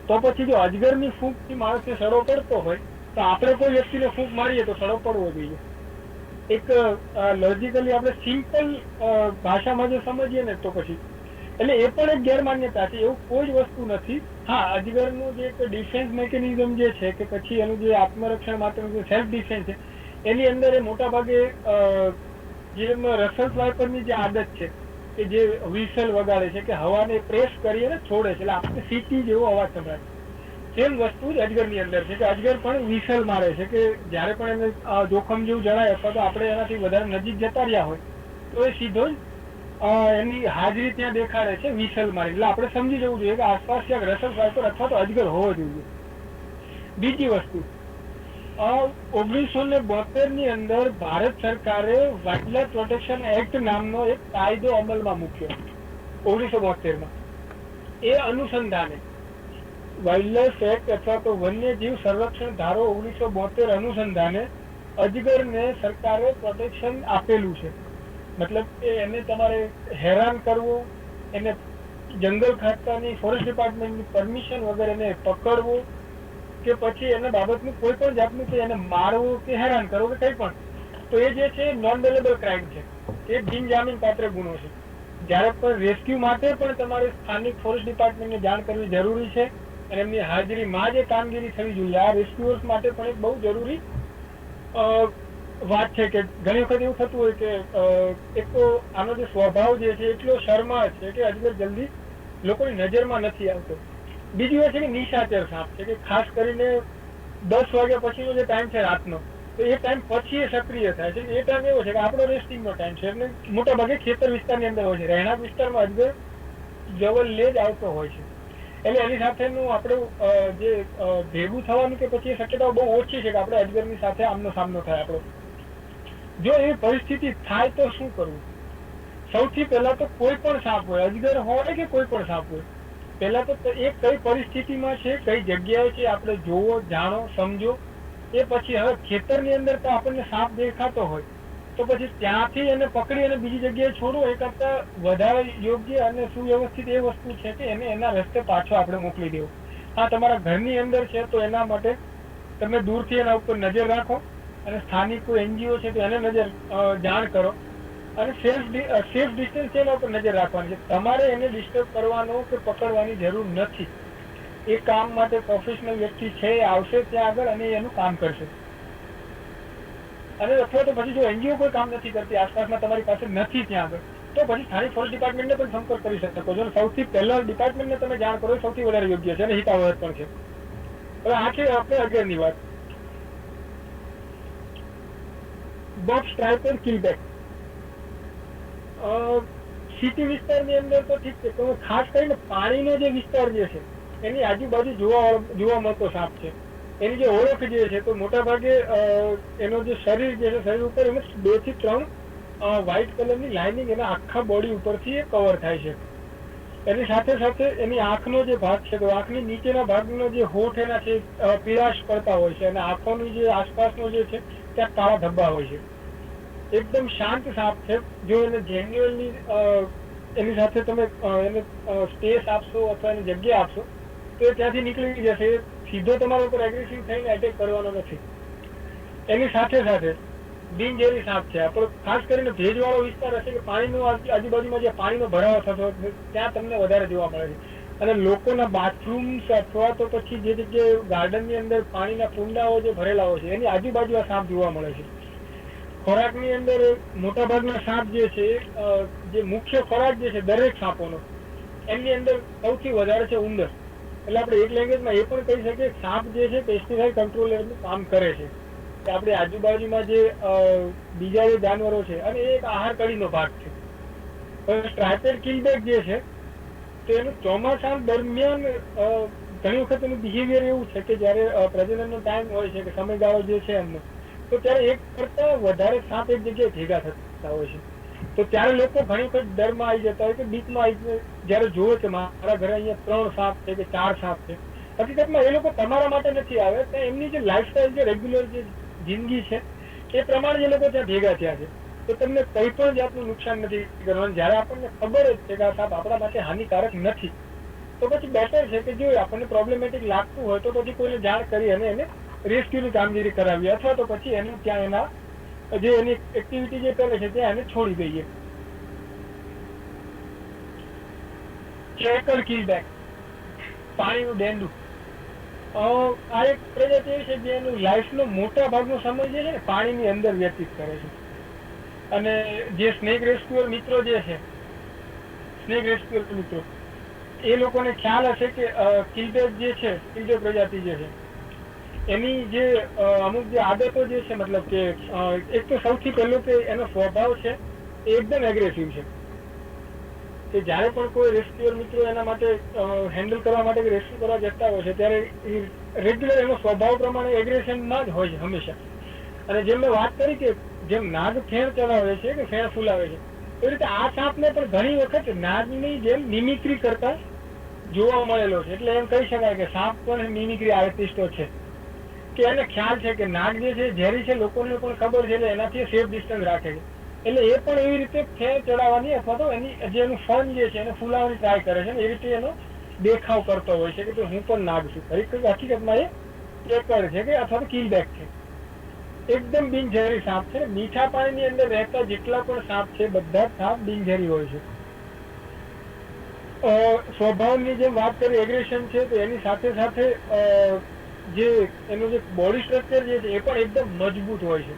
તો પછી જો અજગરની ફૂંકથી માણસને સડો પડતો હોય તો આપણે કોઈ વ્યક્તિને ફૂંક મારીએ તો સડો પડવો જોઈએ. એક લોજિકલી આપણે સિમ્પલ ભાષામાં જો સમજીએ ને તો પછી એટલે એ પણ એક ગેરમાન્યતા છે. એવું કોઈ જ વસ્તુ નથી. હા, અજગરનું જે એક ડિફેન્સ મેકેનિઝમ જે છે કે પછી એનું જે આત્મરક્ષણ માટેનું જે સેલ્ફ ડિફેન્સ છે એની અંદર એ મોટા ભાગે જેમ રસલ સ્વાઈપરની જે આદત છે કે જે વિસલ વગાડે છે કે હવાને પ્રેસ કરી અને છોડે છે એટલે આપણે સીટી જેવો અવાજ સંભળાય. સેમ વસ્તુ જ અજગરની અંદર છે કે અજગર પણ વિસલ મારે છે કે જ્યારે પણ એને જોખમ જેવું જણાય અથવા તો આપણે એનાથી વધારે નજીક જતા રહ્યા હોય તો એ સીધો જ એની હાજરી ત્યાં દેખાડે છે વિસલ મારી. એટલે આપણે સમજી જવું જોઈએ કે આસપાસ ક્યાંક રસલ સ્વાઈપર અથવા તો અજગર હોવો જોઈએ. બીજી વસ્તુ, 1972 ની અંદર ભારત સરકારે વાઇલ્ડલાઇફ પ્રોટેક્શન એક્ટ નામનો એક કાયદો અમલમાં મૂક્યો 1972 માં. એ અનુસંધાને વાઇલ્ડલાઇફ એક્ટ અથવા તો વન્યજીવ સંરક્ષણ ધારો 1972 અનુસંધાને અજગરને સરકારે પ્રોટેક્શન આપેલું છે. મતલબ કે એને તમારે હેરાન કરવું, એને જંગલ ખાતાની ફોરેસ્ટ ડિપાર્ટમેન્ટની પરમિશન વગર એને પકડવું કે પછી એના બાબતનું કોઈ પણ જાતનું કે એને મારવું કે હેરાન કરવું કે કંઈ પણ, તો એ જે છે નોન બેલેબલ ક્રાઇમ છે. એ બિનજામીન પાત્ર ગુનો છે. જ્યારે પણ રેસ્ક્યુ માટે પણ તમારે સ્થાનિક ફોરેસ્ટ ડિપાર્ટમેન્ટને જાણ કરવી જરૂરી છે અને એમની હાજરીમાં જે કામગીરી થવી જોઈએ. આ રેસ્ક્યુઅર્સ માટે પણ એક બહુ જરૂરી વાત છે કે ઘણી વખત એવું થતું હોય કે એક તો આનો જે સ્વભાવ જે છે એટલો શર્મા છે કે અજગર જલ્દી લોકોની નજરમાં નથી આવતો. બીજું એ છે કે નિશાચર સાપ છે કે ખાસ કરીને 10 વાગ્યા પછીનો જે ટાઈમ છે રાતનો, તો એ ટાઈમ પછી એ સક્રિય થાય છે. એ ટાઈમ એવો છે કે આપણો રેસ્ટિંગનો ટાઈમ છે એટલે મોટા ભાગે ખેતર વિસ્તારની અંદર હોય છે. રહેણાંક વિસ્તારમાં અજગર જવલ્લે જ આવતો હોય છે. એટલે એની સાથેનું આપણું જે ભેગું થવાનું કે પછી એ શક્યતાઓ બહુ ઓછી છે કે આપણે અજગરની સાથે આમનો સામનો થાય આપણો. જો એવી પરિસ્થિતિ થાય તો શું કરવું? સૌથી પહેલા તો કોઈ પણ સાપ હોય, અજગર હોય કે કોઈ પણ સાપ હોય, પહેલા તો એ કઈ પરિસ્થિતિમાં છે, કઈ જગ્યાએ છે, આપણે જોવો, જાણો, સમજો. એ પછી હવે ખેતરની અંદર તો આપણને સાપ દેખાતો હોય તો પછી ત્યાંથી એને પકડી અને બીજી જગ્યાએ છોડવો એ કરતા વધારે યોગ્ય અને સુવ્યવસ્થિત એ વસ્તુ છે કે એને એના રસ્તે પાછો આપણે મોકલી દેવો. હા, તમારા ઘરની અંદર છે તો એના માટે તમે દૂરથી એના ઉપર નજર રાખો અને સ્થાનિક કોઈ એનજીઓ છે તો એને નજર જાણ કરો અને સેફ ડિસ્ટન્સ એના ઉપર નજર રાખવાની છે. તમારે એને ડિસ્ટર્બ કરવાનો કે પકડવાની જરૂર નથી. એ કામ માટે પ્રોફેશનલ વ્યક્તિ છે, આવશે ત્યાં આગળ અને એનું કામ કરશે. અને અથવા તો પછી જો એનજીઓ કોઈ કામ નથી કરતી, આસપાસમાં તમારી પાસે નથી ત્યાં આગળ, તો પછી સ્થાનિક ફોરેસ્ટ ડિપાર્ટમેન્ટને પણ સંપર્ક કરી શકો છો. સૌથી પહેલા ડિપાર્ટમેન્ટને તમે જાણ કરો સૌથી વધારે યોગ્ય છે અને હિતાવહ પણ છે. હવે આ છે આપણે અજગરની વાત. બોબ સ્ટ્રાઈપર કિલબેક સિટી વિસ્તારની અંદર તો ઠીક છે, તો ખાસ કરીને પાણીનો જે વિસ્તાર જે છે એની આજુબાજુ જોવા મળતો સાપ છે. એની જે ઓળખ જે છે તો મોટા ભાગે એનો જે શરીર જે છે, શરીર ઉપર એમાં 2 થી 3 વ્હાઇટ કલરની લાઇનિંગ એના આખા બોડી ઉપરથી એ કવર થાય છે. એની સાથે સાથે એની આંખનો જે ભાગ છે તો આંખની નીચેના ભાગનો જે હોઠ એના છે પીળાશ પડતા હોય છે અને આંખોની જે આસપાસનો જે છે ત્યાં કાળા ધબ્બા હોય છે. એકદમ શાંત સાપ છે. જો એને જેન્યુઅલી એની સાથે તમે એને સ્પેસ આપશો અથવા એને જગ્યા આપશો તો એ ત્યાંથી નીકળી જશે. સીધો તમારા ઉપર એગ્રેસિવ થઈને એટેક કરવાનો નથી. એની સાથે સાથે બિનઝેરી સાપ છે. આપણો ખાસ કરીને ભેજવાળો વિસ્તાર હશે કે પાણીનો આજુબાજુમાં જે પાણીનો ભરાવો થતો ત્યાં તમને વધારે જોવા મળે છે. અને લોકોના બાથરૂમ્સ અથવા તો પછી જે જગ્યાએ ગાર્ડનની અંદર પાણીના કુંડાઓ જે ભરેલા હોય છે એની આજુબાજુ આ સાપ જોવા મળે છે. ખોરાકની અંદર મોટા ભાગના સાપ જે છે, જે મુખ્ય ખોરાક જે છે દરેક સાપોનો, એમની અંદર સૌથી વધારે છે ઉંદર. એટલે આપણે એક લેંગ્વેજમાં એ પણ કહી શકીએ સાપ જે છે પેસ્ટિસાઇડ કંટ્રોલરનું કામ કરે છે. કે આપણી આજુબાજુમાં જે બીજા જે જાનવરો છે અને એ એક આહાર કડીનો ભાગ છે. સ્ટ્રાઇપર કિલબેક જે છે તો એનું ચોમાસા દરમિયાન ઘણી વખત એનું બિહેવિયર એવું છે કે જયારે પ્રજનનનો ટાઈમ હોય છે કે સમયગાળો જે છે એમનો, તો ત્યારે એક કરતા વધારે સાપ એક જગ્યાએ ભેગા થતા હોય છે. તો ત્યારે લોકો ઘણી વખત ડરમાં આવી જતા હોય કે બીકમાં આવી જયારે જોવે કે મારા ઘરે અહીંયા 3 સાપ છે કે 4 સાપ છે. હકીકતમાં એ લોકો તમારા માટે નથી આવે, તો એમની જે લાઈફસ્ટાઈલ જે રેગ્યુલર જે જિંદગી છે એ પ્રમાણે એ લોકો ત્યાં ભેગા થયા છે. તો તમને કઈ પણ જાતનું નુકસાન નથી કરવાનું. જયારે આપણને ખબર જ છે કે આ સાપ આપણા માટે હાનિકારક નથી તો પછી બેટર છે કે જો આપણને પ્રોબ્લેમેટિક લાગતું હોય તો પછી કોઈને જાણ કરી અને એને રેસ્ક્યુની કામગીરી કરાવીએ અથવા તો પછી એને ત્યાં એના જે એની એક્ટિવિટી જે કરે છે ત્યાં એને છોડી દઈએ. ચેકર કીલબેક, પાણીનું ડેંડું. આ એક પ્રજાતિ એવી છે જે એનું લાઈફનો મોટા ભાગનો સમય જે છે ને પાણીની અંદર વ્યતીત કરે છે. અને જે સ્નેક રેસ્ક્યુઅર મિત્રો જે છે, સ્નેક રેસ્ક્યુઅર મિત્રો, એ લોકોને ખ્યાલ હશે કે કીલબેક જે છે, કીલબેક પ્રજાતિ જે છે એની જે અમુક જે આદતો જે છે, મતલબ કે એક તો સૌથી પહેલું કે એનો સ્વભાવ છે એ એકદમ એગ્રેસિવ છે. કે જ્યારે પણ કોઈ રેસ્ક્યુઅર મિત્રો એના માટે હેન્ડલ કરવા માટે રેસ્ક્યુ કરવા જતા હોય છે ત્યારે રેગ્યુલર એનો સ્વભાવ પ્રમાણે એગ્રેશનમાં જ હોય છે હંમેશા. અને જેમ મેં વાત કરી કે જેમ નાગ ફેણ ચલાવે છે કે ફેણ ફૂલાવે છે, એ રીતે આ સાપને પણ ઘણી વખત નાગની જેમ મિમિક્રી કરતા જોવા મળેલો છે. એટલે એમ કહી શકાય કે સાપ પણ મિમિક્રી આર્ટિસ્ટો છે, કે એને ખ્યાલ છે કે નાગ જે છે ઝેરી છે, લોકોને પણ ખબર છે, એટલે એનાથી સેફ ડિસ્ટન્સ રાખે છે. એટલે એ પણ એવી રીતે ફેર ચડાવવાની અથવા તો એની જે એનું ફન જે છે એને ફૂલાવવાની ટ્રાય કરે છે. એવી રીતે એનો દેખાવ કરતો હોય છે કે હું પણ નાગ છું. હકીકતમાં એ ચેકર છે કે અથવા તો કીલબેક છે. એકદમ બિનઝેરી સાપ છે. મીઠા પાણીની અંદર રહેતા જેટલા પણ સાપ છે બધા સાપ બિનઝેરી હોય છે. સ્વભાવની જે વાત કરી એગ્રેશન છે તો એની સાથે સાથે જે એનું જે બોડી સ્ટ્રક્ચર જે છે એ પણ એકદમ મજબૂત હોય છે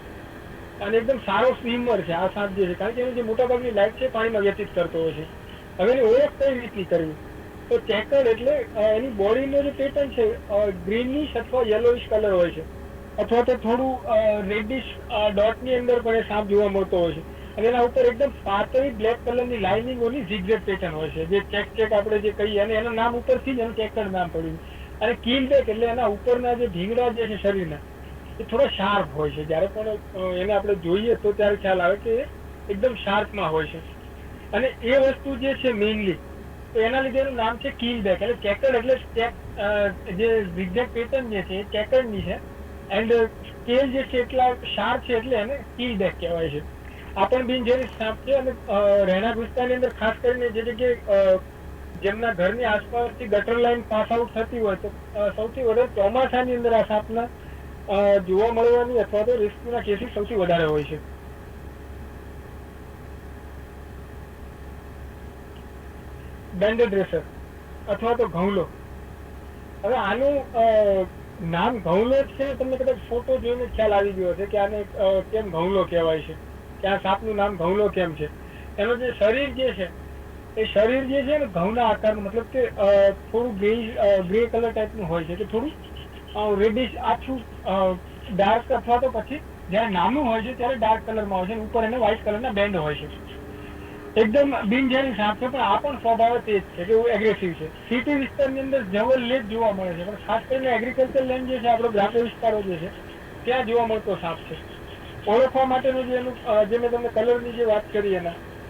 અને એકદમ સારો સ્વિમર છે આ સાપ જે છે, કારણ કે એની જે મોટાભાગની લાઈફ છે પાણીમાં વ્યતીત કરતો હોય છે. હવે એની ઓળખ કઈ રીતની કરવી, તો ચેકર્ડ એટલે એની બોડીનો જે પેટર્ન છે ગ્રીનિશ અથવા યલોઇશ કલર હોય છે, અથવા તો થોડું રેડિશ ડોટની અંદર પણ એ સાપ જોવા મળતો હોય છે. અને એના ઉપર એકદમ પાતળી બ્લેક કલરની લાઇનિંગોની ઝિગઝેગ પેટર્ન હોય છે, જે ચેક આપણે જે કહીએ, અને એના નામ ઉપરથી જ એનું ચેકર્ડ નામ પડ્યું. અને કીલબેક એટલે એના ઉપરના જે ઢીંગડા જે છે શરીરના એ થોડા શાર્પ હોય છે. જ્યારે પણ એને આપણે જોઈએ તો ત્યારે ખ્યાલ આવે કે એકદમ શાર્પમાં હોય છે. અને એ વસ્તુ જે છે મેઇનલી તો એના લીધે એનું નામ છે કીલબેક. એટલે ચેકર્ડ એટલે જે ઝિગઝેગ પેટર્ન જે છે એ ચેકર્ડની છે, એન્ડ સ્કેલ જે છે એટલા શાર્પ છે એટલે એને કીલબેક કહેવાય છે. આ પણ બિનઝેરી સાપ છે. અને રહેણાંક વિસ્તારની અંદર ખાસ કરીને જે જગ્યાએ જેમના ઘરની આસપાસથી ગટર લાઈન પાસ આઉટ થતી હોય તો સૌથી વધારે ચોમાસાની અંદર આ સાપના જોવા મળવાની અથવા તો રેસ્ક્યુના કેસીસ સૌથી વધારે હોય છે. બેન્ડેડ રેસર અથવા તો ઘઉંલો. હવે આનું નામ ઘઉંલો છે, તમને કદાચ ફોટો જોઈને ખ્યાલ આવી ગયો છે કે આને કેમ ઘઉંલો કહેવાય છે, કે આ સાપનું નામ ઘઉંલો કેમ છે. એનો જે શરીર જે છે એ શરીર જે છે ને ઘઉંના આકારનું, મતલબ કે થોડું ગ્રે કલર ટાઈપનું હોય છે, કે થોડું રેડિશ આછું ડાર્ક, અથવા તો પછી જયારે નાનું હોય છે ત્યારે ડાર્ક કલરમાં હોય છે, ઉપર એને વ્હાઇટ કલરના બેન્ડ હોય છે. એકદમ બિનઝેરી સાપ છે, પણ આ પણ સ્વભાવ તે જ છે કે એગ્રેસિવ છે. સિટી વિસ્તારની અંદર જંગલ લેજ જોવા મળે છે, પણ ખાસ કરીને એગ્રીકલ્ચર લેન્ડ જે છે, આપણો ગ્રામ્ય વિસ્તારો જે છે ત્યાં જોવા મળતો સાપ છે. ઓળખવા માટેનું જે એનું જે મેં તમને કલરની જે વાત કરી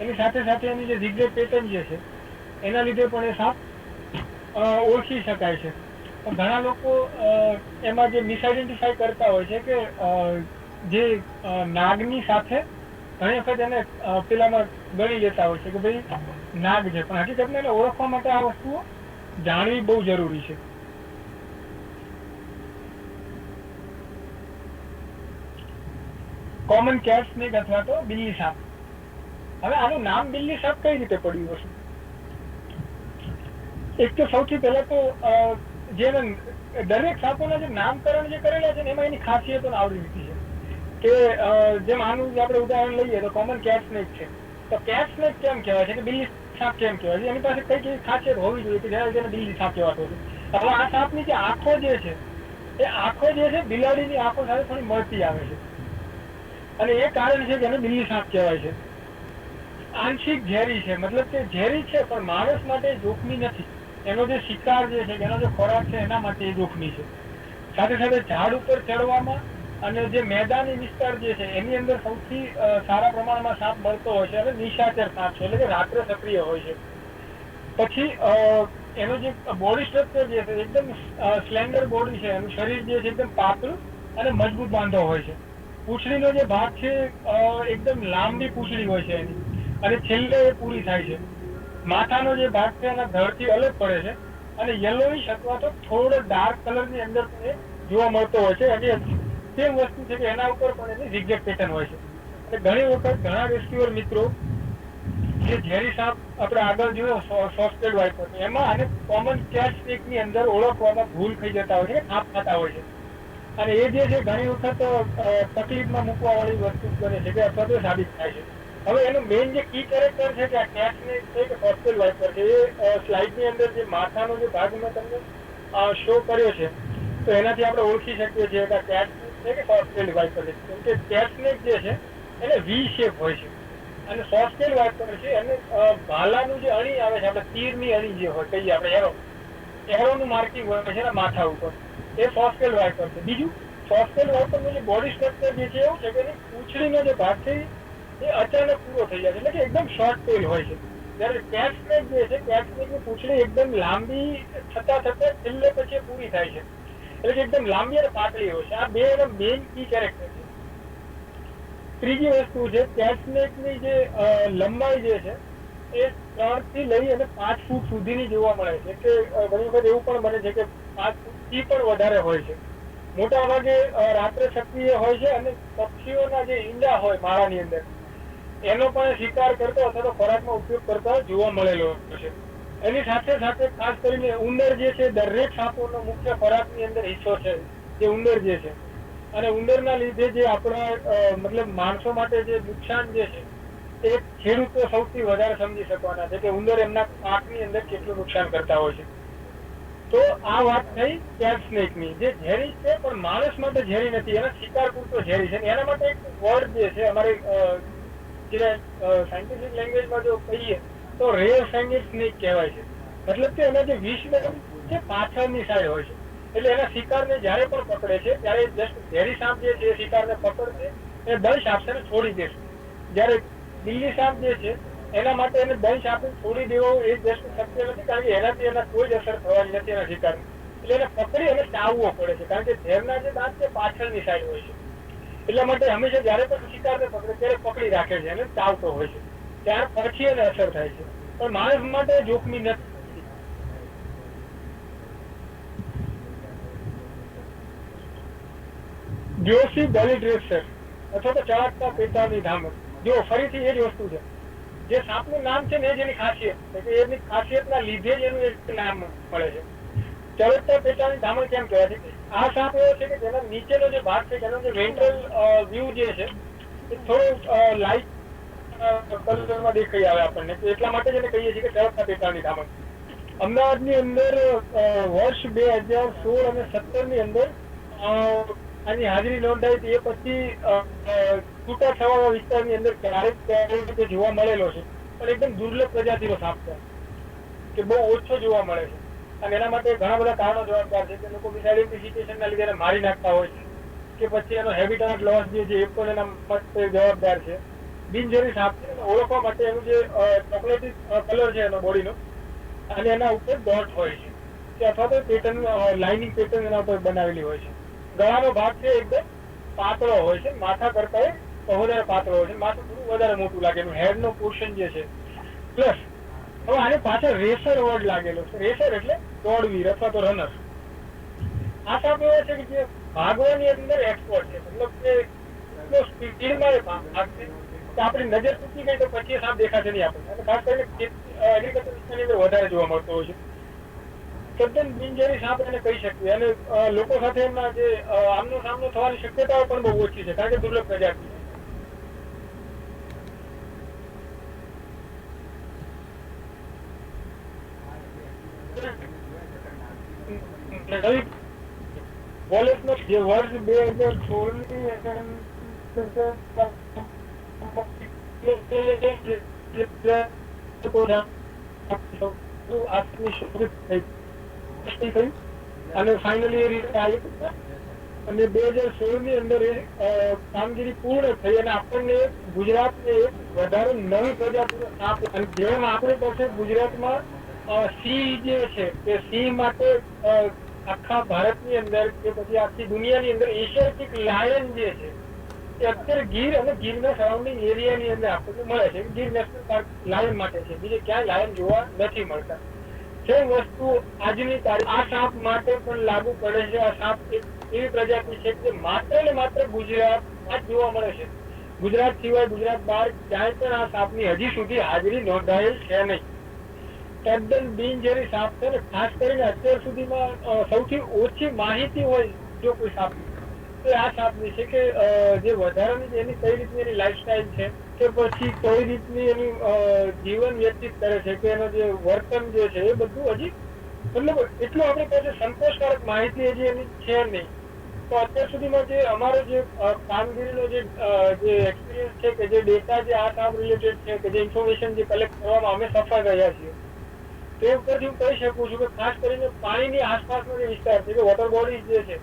એની સાથે સાથે એની જે ઝિગઝેગ પેટર્ન જે છે એના લીધે પણ એ સાપ ઓળખી શકાય છે. ઘણા લોકો એમાં જે મિસઆઇડેન્ટિફાઈ કરતા હોય છે કે જે નાગની સાથે ઘણી વખત એને પેલામાં ગણી લેતા હોય છે કે ભાઈ નાગ છે, પણ હકીકતમાં એને ઓળખવા માટે આ વસ્તુઓ જાણવી બહુ જરૂરી છે. કોમન કેટ સ્નેક અથવા તો બિલ્લી સાપ. હવે આનું નામ બિલ્લી સાપ કઈ રીતે પડ્યું હશે? એક તો સૌથી પહેલા તો જે દરેક સાપોના જે નામકરણ જે કરેલા છે ને એમાં એની ખાસિયતો આવડી લીધી છે. કે જેમ આનું આપણે ઉદાહરણ લઈએ તો કોમન કેટ સ્નેક છે, તો કેટ સ્નેક કેમ કહેવાય છે, કે બિલ્લી સાપ કેમ કહેવાય છે? એની પાસે કઈ કઈ ખાસિયત હોવી જોઈએ કે જ્યારે તેને બિલ્લી સાપ કહેવાતો છે. હવે આ સાપની જે આંખો જે છે એ આંખો જે છે બિલાડીની આંખો સાથે થોડી મળતી આવે છે, અને એ કારણ છે કે એને બિલ્લી સાપ કહેવાય છે. આંશિક ઝેરી છે, મતલબ કે ઝેરી છે પણ માણસ માટે જોખમી નથી. એનો જે શિકાર જે છે, એનો જે ખોરાક છે એના માટે એ જોખમી છે. સાથે સાથે ઝાડ ઉપર ચડવામાં અને જે મેદાની વિસ્તાર જે છે એની અંદર સૌથી સારા પ્રમાણમાં સાપ મળતો હોય છે, અને નિશાચર સાપ છે, એટલે કે રાત્રે સક્રિય હોય છે. પછી એનો જે બોડી સ્ટ્રક્ચર જે છે એકદમ સ્લેન્ડર બોડી છે, એનું શરીર જે છે એકદમ પાતળું અને મજબૂત બાંધો હોય છે. પૂંછડીનો જે ભાગ છે એકદમ લાંબી પૂંછડી હોય છે એની, અને છેલ્લે એ પૂરી થાય છે. માથાનો જે ભાગ છે એના ધડથી અલગ પડે છે, અને યલોઈશ અથવા તો થોડો ડાર્ક કલરની અંદર એ જોવા મળતો હોય છે. અને સેમ વસ્તુ છે કે એના ઉપર પણ એની ઝિગઝેગ પેટર્ન હોય છે. અને ઘણી વખત ઘણા રેસ્ક્યુઅર મિત્રો જે ઝેરી સાપ આપણે આગળ જોયો સોફ્ટવેર વાઇપર, એમાં અને કોમન કેચ સ્નેક ની અંદર ઓળખવામાં ભૂલ થઈ જતા હોય છે, આપ થતા હોય છે. અને એ જે છે ઘણી વખત તકલીફમાં મૂકવા વાળી વસ્તુ બને છે કે અથવા તો સાબિત થાય છે. હવે એનું મેઇન જે કી કેરેક્ટર છે કે આ કેચ સ્નેક છે કે સોફ્ટવેર વાઇપર છે, એ સ્લાઇડ ની અંદર જે માથાનો જે ભાગ મેં તમને શો કર્યો છે, તો એનાથી આપણે ઓળખી શકીએ છીએ કે આ કેચ સ્નેક છે કે સોફ્ટવેર વાઇપર છે. કેમ કે કેચ સ્નેક જે છે એને વી શેપ હોય છે, અને સોફ્ટવેર વાઇપર છે એને ભાલાનું જે અણી આવે છે, આપણે તીરની અણી જે હોય કહીએ આપણે એરોનું માર્કિંગ હોય છે માથા ઉપર, એ સોફ્ટવેર વાઇપર છે. બીજું સોફ્ટવેર વાઇપરનું જે બોડી સ્ટ્રક્ચર જે છે એવું છે કે એની પૂંછડીનો જે ભાગ છે એ અચાનક પૂરો થઈ જાય છે, એટલે કે એકદમ શોર્ટ ટેલ હોય છે. જ્યારે કેટ સ્નેક જે છે, કેટ સ્નેકની પૂંછડી એકદમ લાંબી છતાં છેલ્લે પછી પૂરી થાય છે, એટલે કે એકદમ લાંબી અને પાતળી હોય છે. આ બે એના મેઇન કી કેરેક્ટર છે. ત્રીજી વસ્તુ છે કેટ સ્નેકની જે લંબાઈ જે છે એ 3 થી લઈ અને 5 ફૂટ સુધીની જોવા મળે છે, કે ઘણી વખત એવું પણ બને છે કે 5 ફૂટથી પણ વધારે હોય છે. મોટા ભાગે રાત્રે સક્રિય હોય છે, અને પક્ષીઓના જે ઈંડા હોય માળાની અંદર એનો પણ શિકાર કરતો અથવા તો ખોરાકનો ઉપયોગ કરતા જોવા મળેલો છે. એની સાથે સાથે ખાસ કરીને ઉંદર જે છે, દરેક સાપોનો મુખ્ય ખોરાકની અંદર હિસ્સો છે જે ઉંદર જે છે. અને ઉંદરના લીધે જે આપણા મતલબ માણસો માટે જે નુકસાન જે છે એ ખેડૂતો સૌથી વધારે સમજી શકવાના છે કે ઉંદર એમના પાકની અંદર કેટલું નુકસાન કરતા હોય છે. તો આ વાત થઈ કેટ સ્નેકની, જે ઝેરી છે પણ માણસ માટે ઝેરી નથી, એના શિકાર પૂરતો ઝેરી છે. એના માટે એક વર્ડ જે છે અમારી જે સાયન્ટિફિક લેંગ્વેજમાં જો કહીએ તો રેર ફેંગેડ સ્નેક કહેવાય છે. મતલબ કે એના જે વિષ છે પાછળની સાઈડ હોય છે, એટલે એના શિકારને જ્યારે પણ પકડે છે ત્યારે જસ્ટ ઝેરી સાપ જે છે શિકારને પકડશે, એ દંશ આપશે ને છોડી દેશે. જ્યારે બિલ્લી સાપ જે છે એના માટે એને દંશ આપીને છોડી દેવો એ જસ્ટ શક્ય નથી, કારણ કે એનાથી એના કોઈ જ અસર થવાની નથી એના શિકારને. એટલે એને પકડી અને ચાવવો પડે છે, કારણ કે ઝેરના જે દાંત છે પાછળની સાઈડ હોય છે. એટલા માટે હંમેશા જયારે પણ શિકારને પકડે ત્યારે પકડી રાખે છે અને ચાવતો હોય છે, ત્યાર પછી એને અસર થાય છે. પણ માણસ માટે જોખમી નથી. જોશી બેલી ડ્રેસર અથવા તો ચળકતા પેટાની ધામર, જો ફરીથી એ જ વસ્તુ છે. જે સાપનું નામ છે ને એ જ એની ખાસિયત છે, કે એની ખાસિયતના લીધે જ એનું એક નામ મળે છે. ચળકતા પેટાની ધામર કેમ કહેવાય છે? આ સાપ એવો છે કે જેના નીચેનો જે ભાગ છે, જેનો જે વેન્ટ્રલ વ્યૂ જે છે એ થોડો લાઇટ કલરમાં દેખાઈ આવે આપણને, તો એટલા માટે જ એને કહીએ છીએ કે ચળકતા પેટાની ધામર. અમદાવાદની અંદર વર્ષ 2016 અને 17 ની અંદર આની હાજરી નોંધાઈ હતી. એ પછી છૂટાછવાયા વિસ્તારની અંદર ક્યારેક જોવા મળેલો છે, પણ એકદમ દુર્લભ પ્રજાતિનો સાપ છે, કે બહુ ઓછો જોવા મળે છે. અને એના માટે ઘણા બધા કારણો જવાબદાર છે, કે લોકો મિસઆઇડેન્ટિફિકેશનના લીધે એને મારી નાખતા હોય છે, કે પછી એનો હેબિટાટ લોસ જે છે એ પણ એના માટે જવાબદાર છે. બિનઝેરી સાપ છે, ઓળખવા માટે એનું જે ચોકલેટી કલર છે એનો બોડીનો, અને એના ઉપર ડોટ હોય છે, કે અથવા તો પેટર્ન લાઇનિંગ પેટર્ન એના ઉપર બનાવેલી હોય છે. ગળાનો ભાગ છે એકદમ પાતળો હોય છે, માથા કરતા વધારે પાતળો હોય છે, માથું થોડું વધારે મોટું લાગે, હેડ નો પોર્શન જે છે. પ્લસ હવે આની પાછળ રેસર વર્ડ લાગેલો છે. રેસર એટલે દોડવીર અથવા તો રનર. આ સાપ એવો છે કે જે ભાગવાની અંદર એક્સપર્ટ છે, મતલબ કે સ્પીડમાં એ ભાગશે કે આપણી નજર ચૂકી ગઈ તો પછી સાપ દેખાશે નહીં આપણને. અને ખાસ કરીને એગ્રીકલ્ચર વિસ્તારની અંદર વધારે જોવા મળતો હોય છે. તદ્દન બિનઝેરી સાપ એને કહી શકીએ, અને લોકો સાથે એમના જે આમનો સામનો થવાની શક્યતાઓ પણ બહુ ઓછી છે, કારણ કે દુર્લભ પ્રજાતિ વોલેટનો જે વર્ષ 2016 અને ફાઇનલી એ રીતે આવી, અને 2016 ની અંદર એ કામગીરી પૂર્ણ થઈ, અને આપણને ગુજરાતને એક વધારે નવી પ્રજાતિનો સાપ, અને જેમ આપણી પાસે ગુજરાતમાં સિંહ જે છે તે સિંહ માટે આખા ભારતની અંદર કે પછી આખી દુનિયાની અંદર એશિયાટિક લાયન જે છે એ અત્યારે ગીર અને ગીરના સરાઉન્ડિંગ એરિયાની અંદર આપણને મળે છે. ગીર નેશનલ પાર્ક લાયન માટે છે, બીજે ક્યાંય લાયન જોવા નથી મળતા. જે વસ્તુ આજની તારીખ આ સાપ માટે પણ લાગુ પડે છે. આ સાપ એક એવી પ્રજાતિ છે કે માત્ર ને માત્ર ગુજરાતમાં જ જોવા મળે છે. ગુજરાત સિવાય ગુજરાત બહાર ક્યાંય પણ આ સાપની હજી સુધી હાજરી નોંધાયેલ છે નહીં. તદ્દન બિનઝેરી સાપ છે ને ખાસ કરીને અત્યાર સુધીમાં સૌથી ઓછી માહિતી હોય જો કોઈ સાપની તો આ સાપની છે કે જે વધારાની એની કઈ રીતની એની લાઈફસ્ટાઈલ છે કે પછી કઈ રીતની એનું જીવન વ્યતીત કરે છે કે એનું જે વર્તન જે છે એ બધું હજી મતલબ એટલું આપણી પાસે સંતોષકારક માહિતી હજી એની છે નહીં. તો અત્યાર સુધીમાં જે અમારો જે કામગીરીનો જે એક્સપિરિયન્સ છે કે જે ડેટા જે આ કામ રિલેટેડ છે કે જે ઇન્ફોર્મેશન જે કલેક્ટ કરવામાં અમે સફળ રહ્યા છીએ તે ઉપરથી હું કહી શકું છું કે ખાસ કરીને પાણીની આસપાસનો જે વિસ્તાર છે કે વોટર બોડીઝ જે છે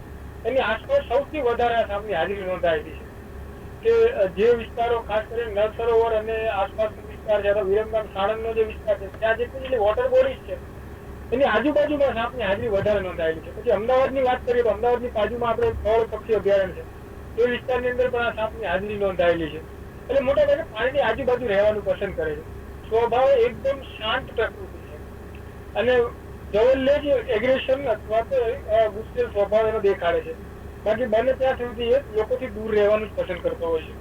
એની આસપાસ સૌથી વધારે આ સાપની હાજરી નોંધાયેલી છે. કે જે વિસ્તારો ખાસ કરીને નળ સરોવર અને આસપાસનો વિસ્તાર છે અથવા વિરમગામ સાણંદનો જે વિસ્તાર છે ત્યાં જેટલી વોટર બોડીઝ છે એની આજુબાજુમાં સાપની હાજરી વધારે નોંધાયેલી છે. પછી અમદાવાદની વાત કરીએ તો અમદાવાદની બાજુમાં આપણે સ્થળ પક્ષી અભયારણ્ય છે એ વિસ્તારની અંદર પણ આ સાપની હાજરી નોંધાયેલી છે. એટલે મોટા ભાગે પાણીની આજુબાજુ રહેવાનું પસંદ કરે છે. સ્વભાવ એકદમ શાંત પ્રકૃતિ છે અને જવલ્લે જ એગ્રેશન અથવા તો ગુસ્સેલ સ્વભાવ એનો દેખાડે છે. બાકી બને ત્યાં સુધી એ લોકોથી દૂર રહેવાનું જ પસંદ કરતો હોય છે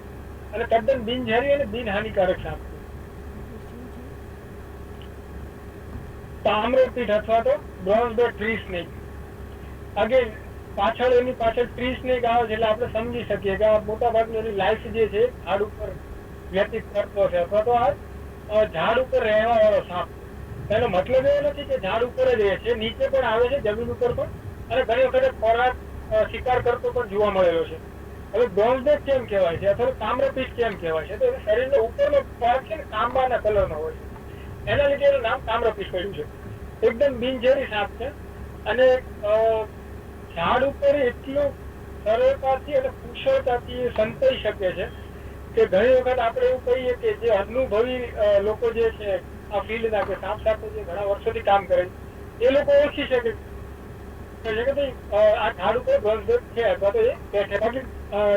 અને તદ્દન બિનઝેરી અને બિનહાનિકારક સાપ છે. તામ્રપીઠ અથવા તો bronze back tree snake. Again પાછળ એની પાછળ ટ્રી સ્નેક આવે છે એટલે આપણે સમજી શકીએ કે આ મોટા ભાગની એની લાઈફ જે છે ઝાડ ઉપર વ્યતીત કરતો છે અથવા તો આ ઝાડ ઉપર રહેવા વાળો સાપ. એનો મતલબ એવો નથી કે ઝાડ ઉપર જ રહે છે, નીચે પણ આવે છે, જમીન ઉપર પણ, અને ઘણી વખત ખોરાક શિકાર કરતો પણ જોવા મળેલો છે. હવે બ્રોન્ઝ બેક કેમ કહેવાય છે અથવા તામ્રપીઠ કેમ કહેવાય છે? તો શરીરનો ઉપરનો ભાગ છે ને તાંબાના કલરનો હોય છે, એના લીધે એનું નામ તામ્રપીઠ પડ્યું છે. એકદમ બિનઝેરી સાપ છે અને ઝાડ ઉપર એટલું સરળતાથી અને કુશળતાથી સંતાઈ શકે છે કે ઘણી વખત આપણે એવું કહીએ કે જે અનુભવી લોકો જે છે આ ફિલ્ડના કે સાપ સાથે જે ઘણા વર્ષોથી કામ કરે છે એ લોકો ઓળખી શકે કે ભાઈ આ ઝાડ ઉપર બ્રોન્ઝ બેક છે અથવા તો એ બેઠે. બાકી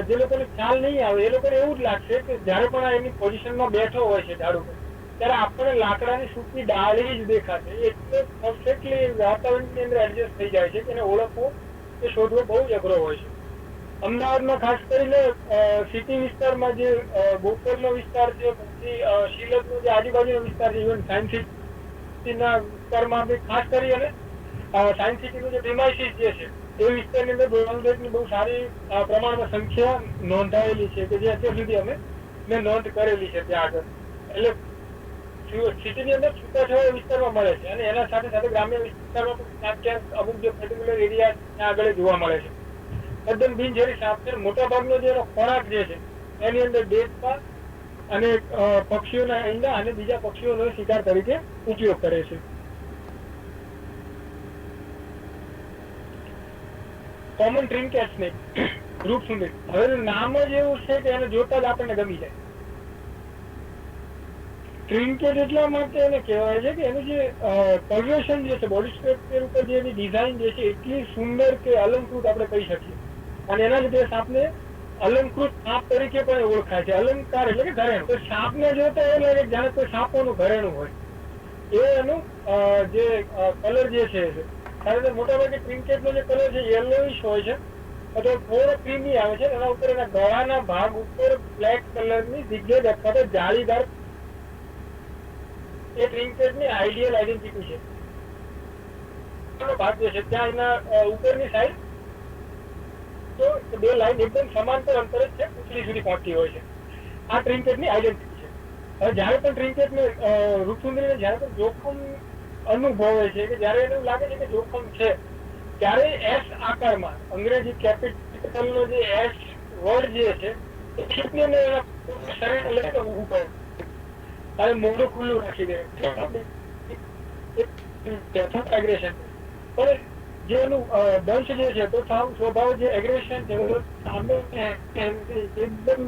જે લોકોને ખ્યાલ નહીં આવે એ લોકોને એવું જ લાગશે કે જયારે પણ આ એની પોઝિશનમાં બેઠો હોય છે ઝાડ ઉપર ત્યારે આપણને લાકડાની સૂકી ડાળી જ દેખાશે. એટલે પરફેક્ટલી વાતાવરણની અંદર એડજસ્ટ થઈ જાય છે કે એને ઓળખવું કે શોધવો બહુ જ અઘરો હોય છે. અમદાવાદમાં ખાસ કરીને સિટી વિસ્તારમાં જે બોપલનો વિસ્તાર છે, પછી શિલકનો જે આજુબાજુનો વિસ્તાર છે, ઇવન સાયન્સ સિટીના વિસ્તારમાં બી ખાસ કરી અને સાયન્સ સિટીનું જે પ્રિમાઇસીસ જે છે એ વિસ્તારની અંદર બ્રોન્ઝ બેકની બહુ સારી પ્રમાણમાં સંખ્યા નોંધાયેલી છે કે જે અત્યાર સુધી મેં નોંધ કરેલી છે ત્યાં આગળ. એટલે સિટીની અંદર છૂટાછવાયા વિસ્તારમાં મળે છે અને એના સાથે સાથે ગ્રામ્ય વિસ્તારમાં પણ ક્યાંક અમુક જે પર્ટિક્યુલર એરિયા ત્યાં આગળ જોવા મળે છે. તદ્દન બિનઝેરી સાપ છે. મોટા ભાગનો જે એનો ખોરાક જે છે એની અંદર દેડકા અને પક્ષીઓના ઈંડા અને બીજા પક્ષીઓનો શિકાર તરીકે ઉપયોગ કરે છે. કોમન ટ્રિન્કેટ સ્નેક, રૂપસુંડી. હવે નામ જ એવું છે કે એને જોતા જ આપણને ગમી જાય. ટ્રિન્કેટ એટલા માટે એને કહેવાય છે કે એનું જે કલરેશન જે છે, બોડી સ્ટ્રક્ચર ઉપર જે એની ડિઝાઇન જે છે એટલી સુંદર કે અલંકૃત આપણે કહી શકીએ અને એના લીધે સાપને અલંકૃત સાપ તરીકે પણ ઓળખાય છે. અલંકાર એટલે કે ઘરેણું. તો સાપને જોતા એવું લાગે જાણે કોઈ સાપોનું ઘરેણું હોય એ એનું જે કલર જે છે કારણ કે મોટાભાગે ટ્રિન્કેટનો જે કલર છે યલોઇશ હોય છે અથવા થોડો ક્રીમી આવે છે. એના ઉપર એના ગળાના ભાગ ઉપર બ્લેક કલરની દિગ્ગજ અથવા તો જાળીદાર એ ટ્રિન્કેટની આઈડિયલ આઈડેન્ટિટી છે. ભાગ જે છે ત્યાં એના ઉપરની સાઈડ તો બે લાઈન એકદમ સમાંતર અંતરે છે, પૂંછડી સુધી પહોંચતી હોય છે. આ ટ્રિન્કેટની આઈડેન્ટિટી છે. હવે જયારે પણ ટ્રિન્કેટને રૂપસુંદરીને જયારે પણ જોખમ અનુભવે છે કે જયારે એને લાગે છે કે જોખમ છે ત્યારે એસ આકારમાં અંગ્રેજી કેપિટલનો જે એસ વર્ડ જે છે શરીર લઈને ઊભું કરે અને મોઢું ખુલ્લું રાખી દે એગ્રેશન. પણ જે એનું દંશ જે છે તો સ્વભાવ જે એગ્રેશન છે સામે એકદમ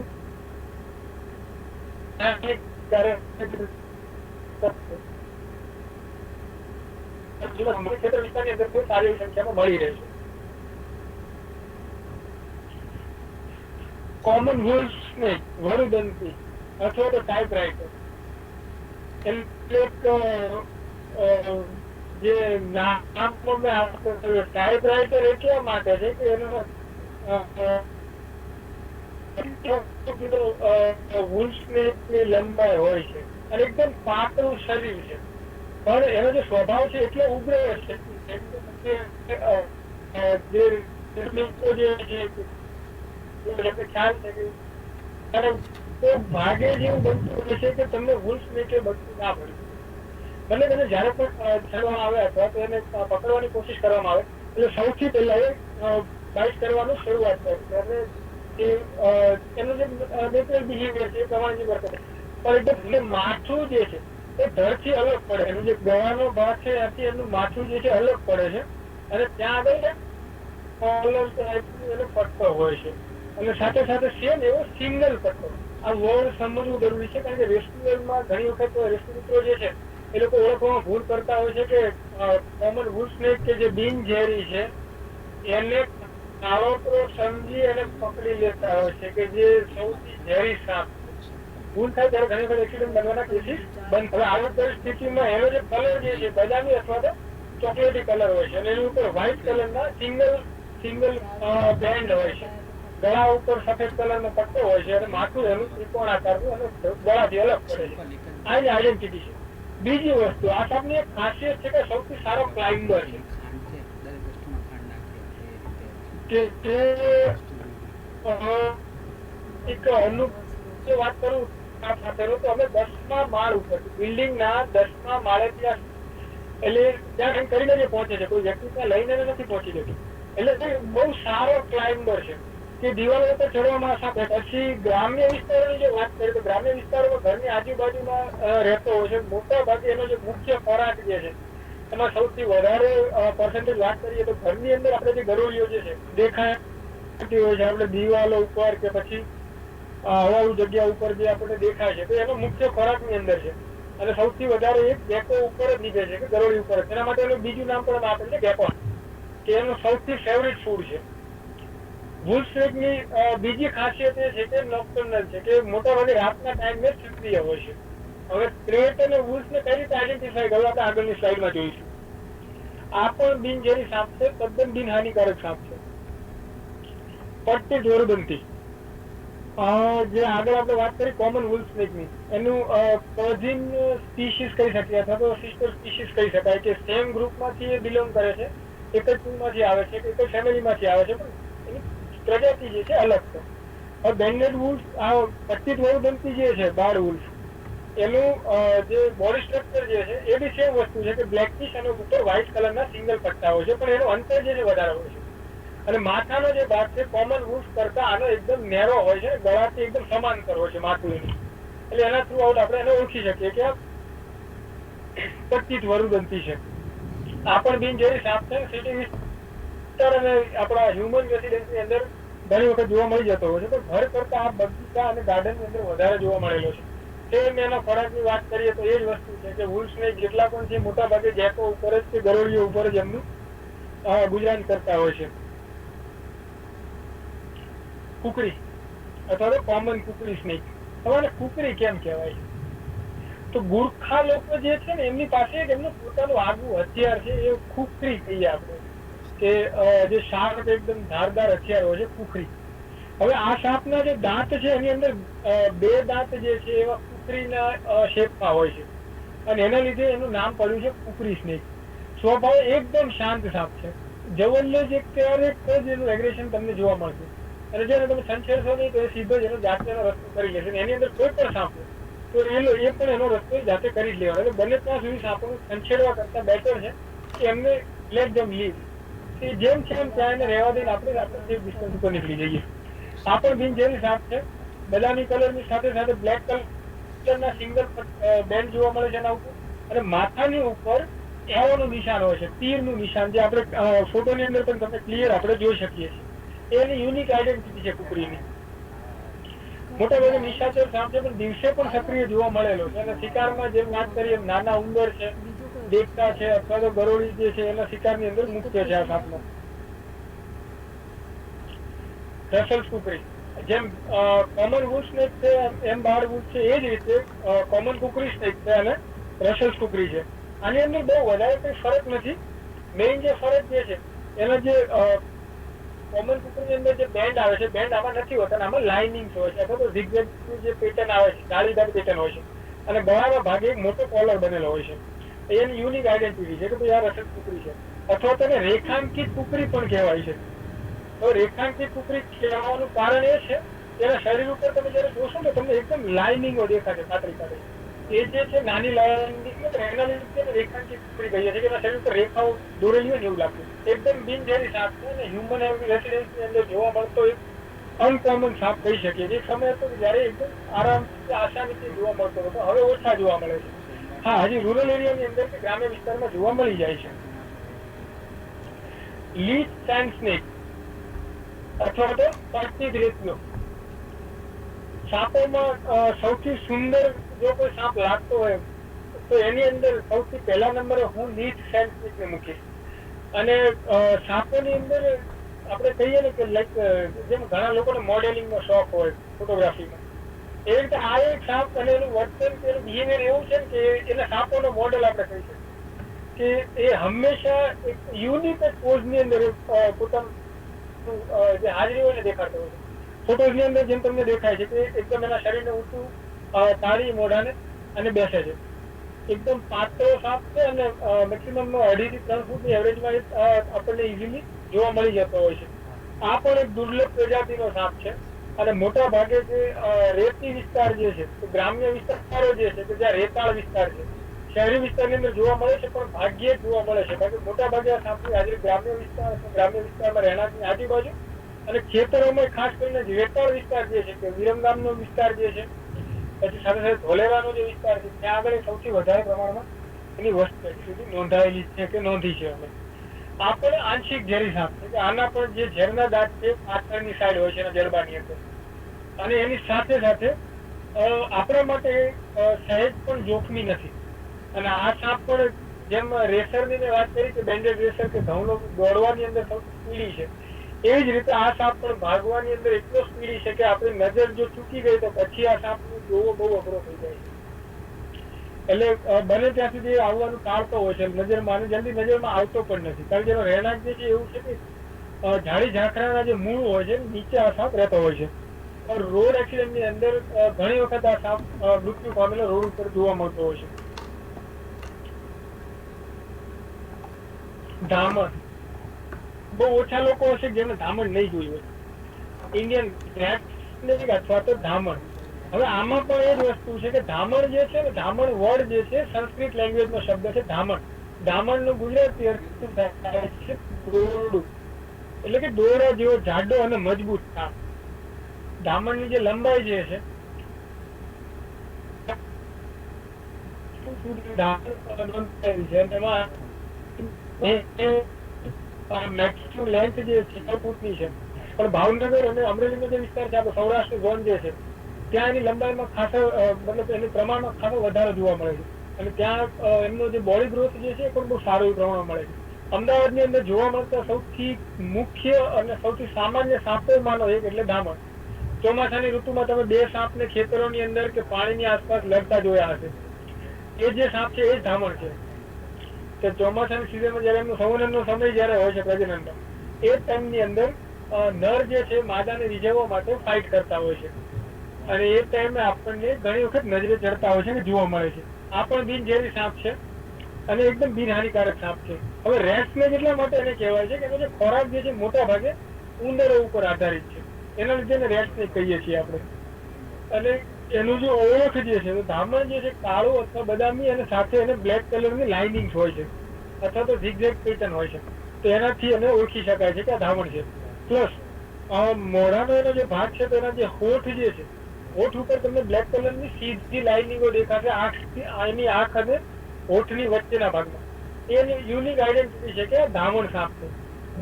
ક્ષેત્ર વિસ્તારની અંદર કોઈ સારી એવી સંખ્યામાં મળી રહે છે. કોમન વોલ્ફ સ્નેક, વરુદંતી અથવા તો ટાઈપરાઇટર. જે નામ ટાઈપરાઇટર એટલા માટે છે કે એનો વૂલ્ફની લંબાઈ હોય છે અને એકદમ પાતળું શરીર છે, પણ એનો જે સ્વભાવ છે એટલો ઉગ્ર છે ખ્યાલ છે તો ભાગે જેવું બનતું હોય છે કે તમને વૂલ્ફ સ્નેકે બનતું ના પડે. ભલે તેને જયારે પણ છેડવામાં આવે અથવા તો એને પકડવાની કોશિશ કરવામાં આવે એટલે સૌથી પહેલા એ બાઇટ કરવાનું શરૂઆત કરે ત્યારે એનું જે નેચરલ બિહેવિયર છે એ પ્રમાણે વર્તે, પણ એકદમ માથું જે છે એ ધરથી અલગ પડે, એનું જે ગળાનો ભાગ છે ત્યાંથી એનું માથું જે છે અલગ પડે છે અને ત્યાં આગળ એને પટ્ટો હોય છે અને સાથે સાથે સેમ એવો સિંગલ પટ્ટો. આ વર્ડ સમજવું જરૂરી છે કારણ કે રેસ્ક્યુઅરમાં ઘણી વખત રેસ્ક્યુ મિત્રો જે છે એ લોકો ઓળખવામાં ભૂલ કરતા હોય છે કે કોમન વૂલ્ફ સ્નેક કે જે બિનઝેરી છે એને કાળોતરો સમજી અને પકડી લેતા હોય છે કે જે સૌથી ઝેરી સાપ. ભૂલ થાય ત્યારે ઘણી વખત એક્સિડન્ટ બનવાના કેસીસ બંધ. હવે આવી પરિસ્થિતિમાં એનો જે કલર જે છે બદામી અથવા તો ચોકલેટી કલર હોય છે અને એની ઉપર વ્હાઇટ કલરના સિંગલ બેન્ડ હોય છે, ગળા ઉપર સફેદ કલરનો પટ્ટો હોય છે અને માથું એનું ત્રિકોણ આકારનું અને ગળાથી અલગ પડે છે. આ જ આઈડેન્ટિટી છે. બીજી વસ્તુ આ સાપની એક ખાસિયત છે કે સૌથી સારો ક્લાઇમ્બર છે કે તે એક અનુભવ વાત કરું સાથેનો તો અમે 10મા માળ ઉપર બિલ્ડિંગના 10મા માળે ત્યાં એટલે ત્યાં કરીને જે પહોંચે છે, કોઈ વ્યક્તિ ત્યાં લઈને નથી પહોંચી જતું, એટલે બહુ સારો ક્લાઇમ્બર છે કે દિવાલો ઉપર ચડવામાં સાથે. પછી ગ્રામ્ય વિસ્તારોની જે વાત કરીએ તો ગ્રામ્ય વિસ્તારોમાં ઘરની આજુબાજુમાં રહેતો હોય છે. મોટા ભાગે એનો જે મુખ્ય ખોરાક જે છે એમાં સૌથી વધારે પર્સન્ટેજ વાત કરીએ તો ઘરની અંદર આપણે જે ગરોળીઓ જે છે દેખાતી હોય છે, આપણે દિવાલો ઉપર કે પછી હવાળું જગ્યા ઉપર જે આપણને દેખાય છે તો એનો મુખ્ય ખોરાકની અંદર છે અને સૌથી વધારે એક ગેકો ઉપર જ નીકળે છે કે ગરોળી ઉપર. એના માટે એનું બીજું નામ પણ આપે છે ગેકોન, કે એનું સૌથી ફેવરિટ ફૂડ છે. વૂલ્ફ સ્નેકની બીજી ખાસિયત એ છે કે નોક્ટર્નલ છે, કે મોટાભાગે રાતના ટાઈમે સક્રિય હોય છે. હવે ક્રેટ અને વૂલ્ફને કઈ રીતે આઈડેન્ટિફાઈ કરવા આપણે આગળની સ્લાઇડમાં જોઈશું. આ પણ બિનઝેરી સાપ છે, તદ્દન બિનહાનિકારક સાપ છે. પટ્ટી જોરબંધી જે આગળ આપણે વાત કરી કોમન વૂલ્ફ સ્નેકની, એનું કઝિન સ્પીસીસ કહી શકીએ અથવા તો સિસ્ટર સ્પીસીસ કહી શકાય કે સેમ ગ્રુપમાંથી એ બિલોંગ કરે છે, એક જ ટીમમાંથી આવે છે કે એક જ ફેમિલીમાંથી આવે છે, પણ એની પ્રજાતિ જે છે અલગ છે. હવે બેન્ડેડ વૂલ્ફ આ પટ્ટી જોરબંધી જે છે બાળ વૂલ્ફ એનું જે બોડી સ્ટ્રક્ચર જે છે એ બી સેમ વસ્તુ છે કે બ્લેકિશ અને ઉપર વ્હાઇટ કલરના સિંગલ પટ્ટા હોય છે, પણ એનું અંતર જે છે વધારે હોય છે અને માથાનો જે ભાગ છે કોમન વૂલ્ફ કરતા આનો એકદમ નેરો હોય છે, ગળાથી એકદમ સમાંતર હોય છે માથું એનું, એટલે એના થ્રુ આઉટ આપણે એને ઓળખી શકીએ કે આ પટ્ટી વરુદંતી છે. આ પણ બિનઝેરી સાપ છે, સિટી વિસ્તાર અને આપણા હ્યુમન રેસિડેન્સની અંદર ઘણી વખત જોવા મળી જતો હોય છે, તો ઘર કરતા આ બગીચા અને ગાર્ડનની અંદર વધારે જોવા મળેલો છે. સેમ એના ખોરાકની વાત કરીએ તો એ જ વસ્તુ છે કે વૂલ્ફ સ્નેક જેટલા પણ છે મોટા ભાગે જેકો ઉપર જ કે ગરોળીઓ ઉપર જ એમનું ગુજરાન કરતા હોય છે. કુકડી અથવા તો કોમન કુકડી સ્નેક. હવે કુકડી કેમ કહેવાય? તો ગુરખા લોકો જે છે ને એમની પાસે એમનું પોતાનું આગવું હથિયાર છે, એ ખુખરી કહીએ આપણે, કે જે શાર્પ એકદમ ધારદાર હથિયાર હોય છે ખુખરી. હવે આ સાપના જે દાંત છે એની અંદર 2 દાંત જે છે એવા કુકરીના શેપમાં હોય છે અને એના લીધે એનું નામ પડ્યું છે કુકરી સ્નેક. સ્વભાવ એકદમ શાંત સાપ છે, જવલ્લે જે ક્યારેક જ એનું એગ્રેશન તમને જોવા મળશે અને જ્યારે તમે સંછેડશો નહીં તો એ સીધો જ એનો જાતેનો રસ્તો કરી લેશે. એની અંદર કોઈ પણ સાપ તો એ પણ એનો રસ્તો જાતે કરી જ લેવાનો. એટલે બને ત્યાં સુધી સાપોને સંછેડવા કરતા બેટર છે કે એમને લેટ ધેમ લીવ, કે જેમ છે એમ ત્યાં એને રહેવા દઈને આપણે સેફ ડિસ્ટન્સ ઉપર નીકળી જઈએ. આ પણ બિનઝેરી સાપ છે, બદામી કલરની સાથે સાથે બ્લેક કલરના સિંગલ બેન્ડ જોવા મળે છે એના ઉપર અને માથાની ઉપર એરોનું નિશાન હોય છે, તીરનું નિશાન, જે આપણે ફોટોની અંદર પણ તમે ક્લિયર આપણે જોઈ શકીએ છીએ. એની યુનિક આઈડેન્ટિટી છે કુકડીની. મોટા ભાગે નિશાચર સાપ છે પણ દિવસે પણ સક્રિય જોવા મળેલો છે અને શિકારમાં જેમ વાત કરીએ નાના ઉંદર છે, દેખતા છે અથવા તો ગરોળી જે છે એના શિકારની અંદર મુખ્ય છે આ સાપનો. રસેલ્સ કુકરી જેમ કોમન વૂલ્ફ સ્નેક છે એમ બાળ વૂલ્ફ છે, એ જ રીતે કોમન કુકરી સ્નેક છે અને રસેલ્સ કુકરી છે. આની અંદર બહુ વધારે કઈ ફરક નથી. મેઇન જે ફરક જે છે એના જે કોમન કુકરની અંદર જે બેન્ડ આવે છે, બેન્ડ આમાં નથી હોતા, આમાં લાઇનિંગ હોય છે અથવા તો ઝિગઝેગની જે પેટર્ન આવે છે, જાળીદાર પેટર્ન હોય છે, અને ગળામાં ભાગે એક મોટો કોલર બનેલો હોય છે. એની યુનિક આઈડેન્ટિટી છે કે ભાઈ આ રસદ કુકરી છે, અથવા તેને રેખાંકિત કુકરી પણ કહેવાય છે. તો રેખાંકિત કુકરી કહેવાનું કારણ એ છે એના શરીર ઉપર તમે જયારે જોશો ને તમને એકદમ લાઇનિંગો દેખાશે, પાતળી પાતળી. એ જે છે નાની લાઇનિંગ, એના લીધે રેખાંકિત કુકરી કહીએ છીએ કે એના શરીર ઉપર રેખાઓ દોરેલી હોય ને એવું લાગતું. એકદમ બિનઝેરી સાપ છે અને હ્યુમન રેસિડેન્સની અંદર જોવા મળતો એક અનકોમન સાપ કહી શકીએ. એક સમય હતો જયારે એકદમ આરામથી આસાનીથી જોવા મળતો હતો, હવે ઓછા જોવા મળે છે. હા, હજી રૂરલ એરિયાની અંદર કે ગ્રામ્ય વિસ્તારમાં જોવા મળી જાય છે. લીચ સેન્ડ સ્નેક અથવા તો પર્ચિત રેતીઓ. સાપોમાં સૌથી સુંદર જો કોઈ સાપ લાગતો હોય તો એની અંદર સૌથી પહેલા નંબરે હું લીચ સેન્ડ સ્નેક ને મૂકીશ. અને સાપોની અંદર આપણે કહીએ ને કે લાઈક જેમ ઘણા લોકોને મોડેલિંગનો શોખ હોય ફોટોગ્રાફીમાં, એ રીતે આ એક સાપ અને એનું વર્તન, એનું બિહેવિયર એવું છે કે એના સાપોનો મોડેલ આપણે કહી શકીએ કે એ હંમેશા એક યુનિક પોઝની અંદર પોતાનું જે હાજરી હોય ને દેખાડતો હોય છે. ફોટોઝની અંદર જેમ તમને દેખાય છે કે એકદમ એના શરીરને ઊંચું તાળી મોઢાને અને બેસે છે. એકદમ પાતળો સાપ છે અને મેક્સિમમ 2.5 થી 3 ફૂટની એવરેજમાં આપણને ઇઝીલી જોવા મળી જતો હોય છે. આ પણ એક દુર્લભ પ્રજાતિનો સાપ છે અને મોટા ભાગે જે રેતી વિસ્તાર જે છે, ગ્રામ્ય વિસ્તારો જે છે કે જ્યાં રેતાળ વિસ્તાર છે, શહેરી વિસ્તારની અંદર જોવા મળે છે પણ ભાગ્યે જ જોવા મળે છે. કારણ કે મોટા ભાગે આ સાપની હાજરી ગ્રામ્ય વિસ્તાર અથવા ગ્રામ્ય વિસ્તારમાં રહેણાંકની આજુબાજુ અને ખેતરોમાં ખાસ કરીને રેતાળ વિસ્તાર જે છે કે વિરમગામનો વિસ્તાર જે છે, પછી સાથે સાથે ધોલેરાનો જે વિસ્તાર છે, ત્યાં આગળ સૌથી વધારે પ્રમાણમાં એની વસ્તી સુધી નોંધાયેલી છે કે નોંધી છે. અમે આ પણ આંશિક ઝેરી સાપ છે કે આના પણ જે ઝેરના દાંત છે પાછળની સાઈડ હોય છે એના જડબાની અંદર, અને એની સાથે સાથે આપણા માટે સહેજ પણ જોખમી નથી. અને આ સાપ પણ જેમ રેસરની મેં વાત કરી કે બેન્ડેડ રેસર કે ઘઉં દોડવાની અંદર સૌથી સ્પીડી છે, એવી જ રીતે આ સાપ પણ ભાગવાની અંદર એટલો સ્પીડી છે કે આપણી નજર જો ચૂકી ગઈ તો પછી આ સાપનો જોવો બહુ અઘરો થઈ જાય છે. એટલે બને ત્યાં સુધી આવવાનું ટાળતો હોય છે નજરમાં, અને જલ્દી નજરમાં આવતો પણ નથી. કારણ કે એનો રહેણાંક જે છે એવું છે કે ઝાડી ઝાંખરાના જે મૂળ હોય છે નીચે આ સાપ રહેતો હોય છે. રોડ એક્સિડન્ટની અંદર ઘણી વખત આ સાપ મૃત્યુ પામેલો રોડ ઉપર જોવા મળતો હોય છે. ધામણ, બહુ ઓછા લોકો હશે જેને ધામણ નહીં જોયું હોય. ઇન્ડિયન રેડ સ્નેક અથવા તો ધામણ. હવે આમાં પણ એ જ વસ્તુ છે કે ધામણ જે છે ને, ધામણ વર્ડ જે છે સંસ્કૃત લેંગ્વેજ નો શબ્દ છે ધામણ. ધામણ નું ગુજરાતી અર્થ થાય છે દોરડું, એટલે કે દોરા જેવો જાડો અને મજબૂત સાપ. ધામણ ની જે લંબાઈ જે છે મેક્સિમમ લેન્થ જે છે 6 ફૂટની છે. પણ ભાવનગર અને અમરેલીનો જે વિસ્તાર છે, આપણો સૌરાષ્ટ્ર ઝોન જે છે, ત્યાં એની લંબાઈમાં ખાસો મતલબ એની પ્રમાણમાં ખાસો વધારે જોવા મળે છે. અને ત્યાં એમનો જે બોડી ગ્રોથ જે છે એ પણ બહુ સારું પ્રમાણમાં મળે છે. અમદાવાદની અંદર જોવા મળતા સૌથી મુખ્ય અને સૌથી સામાન્ય સાપોમાંનો એક એટલે ધામણ. ચોમાસાની ઋતુમાં તમે 2 સાપને ખેતરોની અંદર કે પાણીની આસપાસ લડતા જોયા હશે. એ જે સાપ છે એ જ ધામણ છે. કે ચોમાસાની સિઝનમાં જયારે એમનો સંવનનનો સમય જયારે હોય છે પ્રજનનનો, એ ટાઈમની અંદર નર જે છે માદાને રીઝવવા માટે ફાઇટ કરતા હોય છે. અને એ ટાઈમે આપણને ઘણી વખત નજરે ચડતા હોય છે કે જોવા મળે છે. આ પણ બિનઝેરી સાપ છે અને એકદમ બિનહાનિકારક સાપ છે. હવે રેટ સ્નેક એટલા માટે એને કહેવાય છે કે એનો જે ખોરાક જે છે મોટા ભાગે ઉંદરો ઉપર આધારિત છે. એના લીધે એને રેટ સ્નેક કહીએ છીએ આપણે. અને એનું જે ઓળખ જે છે, ધામણ જે છે કાળું અથવા બદામી અને સાથે એને બ્લેક કલરની લાઇનિંગ હોય છે અથવા તો ઝિગઝેગ પેટર્ન હોય છે. તો એનાથી એને ઓળખી શકાય છે કે આ ધામણ છે. પ્લસ મોઢાનો એનો જે ભાગ છે તો એના જે હોઠ જે છે, હોઠ ઉપર તમને બ્લેક કલરની સીધી લાઇનિંગો દેખાશે એની આંખ અને હોઠની વચ્ચેના ભાગમાં. એની યુનિક આઈડેન્ટિટી છે કે આ ધામણ સાપ છે.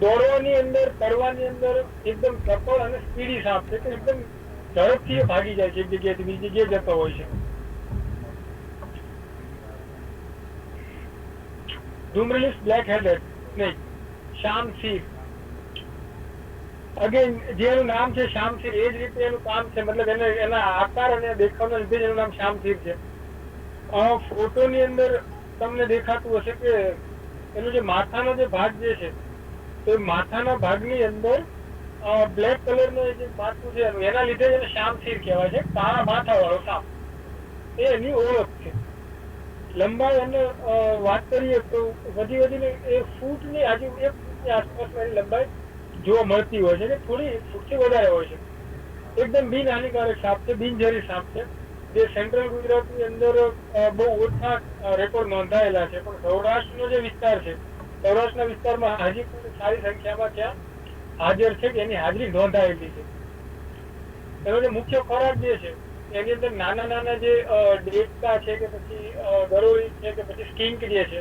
દોડવાની અંદર, તરવાની અંદર એકદમ ચપળ અને સ્પીડી સાપ છે કે એકદમ ઝડપથી ભાગી જાય છે, એક જગ્યાએથી બીજી જગ્યાએ જતો હોય છે. ડુમરેલિસ બ્લેક હેડેડ સ્નેક, શામશીર. અગેન જે એનું નામ છે શામશીર, એ જ રીતે એનું કામ છે, મતલબ એને એના આકાર અને દેખાવના લીધે એનું નામ શામશીર છે. ફોટોની અંદર તમને દેખાતું હશે કે એનો જે માથાનો જે ભાગ જે છે, તો માથાના ભાગની અંદર બ્લેક કલરનું જે માથું છે એના લીધે એને શામશીર કહેવાય છે, કાળા માથાવાળો સાપ. એ એની ઓળખ છે. લંબાઈ અને વાત કરીએ તો વધીને 1 ફૂટની આસપાસની લંબાઈ જોવા મળતી હોય છે, કે થોડી 1 ફૂટથી વધારે હોય છે. એકદમ બિનહાનિકારક સાપ છે, બિનઝેરી સાપ છે, જે સેન્ટ્રલ ગુજરાતની અંદર બહુ ઓછા રેકોર્ડ નોંધાયેલા છે. પણ સૌરાષ્ટ્રનો જે વિસ્તાર છે, સૌરાષ્ટ્રના વિસ્તારમાં હજી પણ સારી સંખ્યામાં ત્યાં હાજર છે, કે એની હાજરી નોંધાયેલી છે. એનો જે મુખ્ય ખોરાક જે છે એની અંદર નાના જે ડેટકા છે, કે પછી ગરોળી છે, કે પછી સ્કિંક જે છે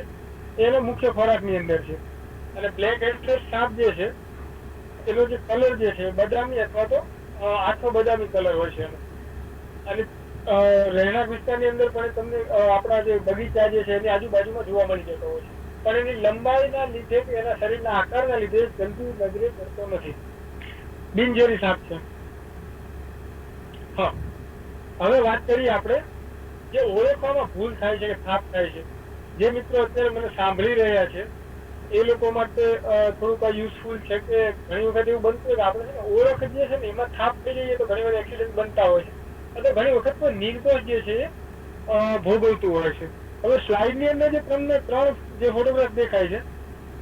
એનો મુખ્ય ખોરાકની અંદર છે. અને બ્લેક હેડલેસ સાપ જે છે એનો જે કલર જે છે બદામી અથવા તો આછો બદામી કલર હોય છે એનો. અને રહેણાંક વિસ્તારની અંદર પણ તમને આપણા જે બગીચા જે છે એની આજુબાજુમાં જોવા મળી જતો હોય છે. પણ એની લંબાઈના લીધે કે એના શરીરના આકારના લીધે જલ્દી નજરે પડતો નથી. બિનઝેરી સાપ છે. હા, હવે વાત કરીએ આપણે જે ઓળખવામાં ભૂલ થાય છે, કે થાપ થાય છે. જે મિત્રો અત્યારે મને સાંભળી રહ્યા છે એ લોકો માટે થોડુંક યુઝફુલ છે, કે ઘણી વખત એવું બનતું હોય કે આપણે ઓળખ જે છે ને એમાં થાપ થઈ જઈએ તો ઘણી વાર એક્સિડન્ટ બનતા હોય છે. અથવા ઘણી વખત કોઈ નિર્દોષ જે છે ભોગવતું હોય છે. હવે સ્લાઇડની અંદર જે તમને 3 જે ફોટોગ્રાફ દેખાય છે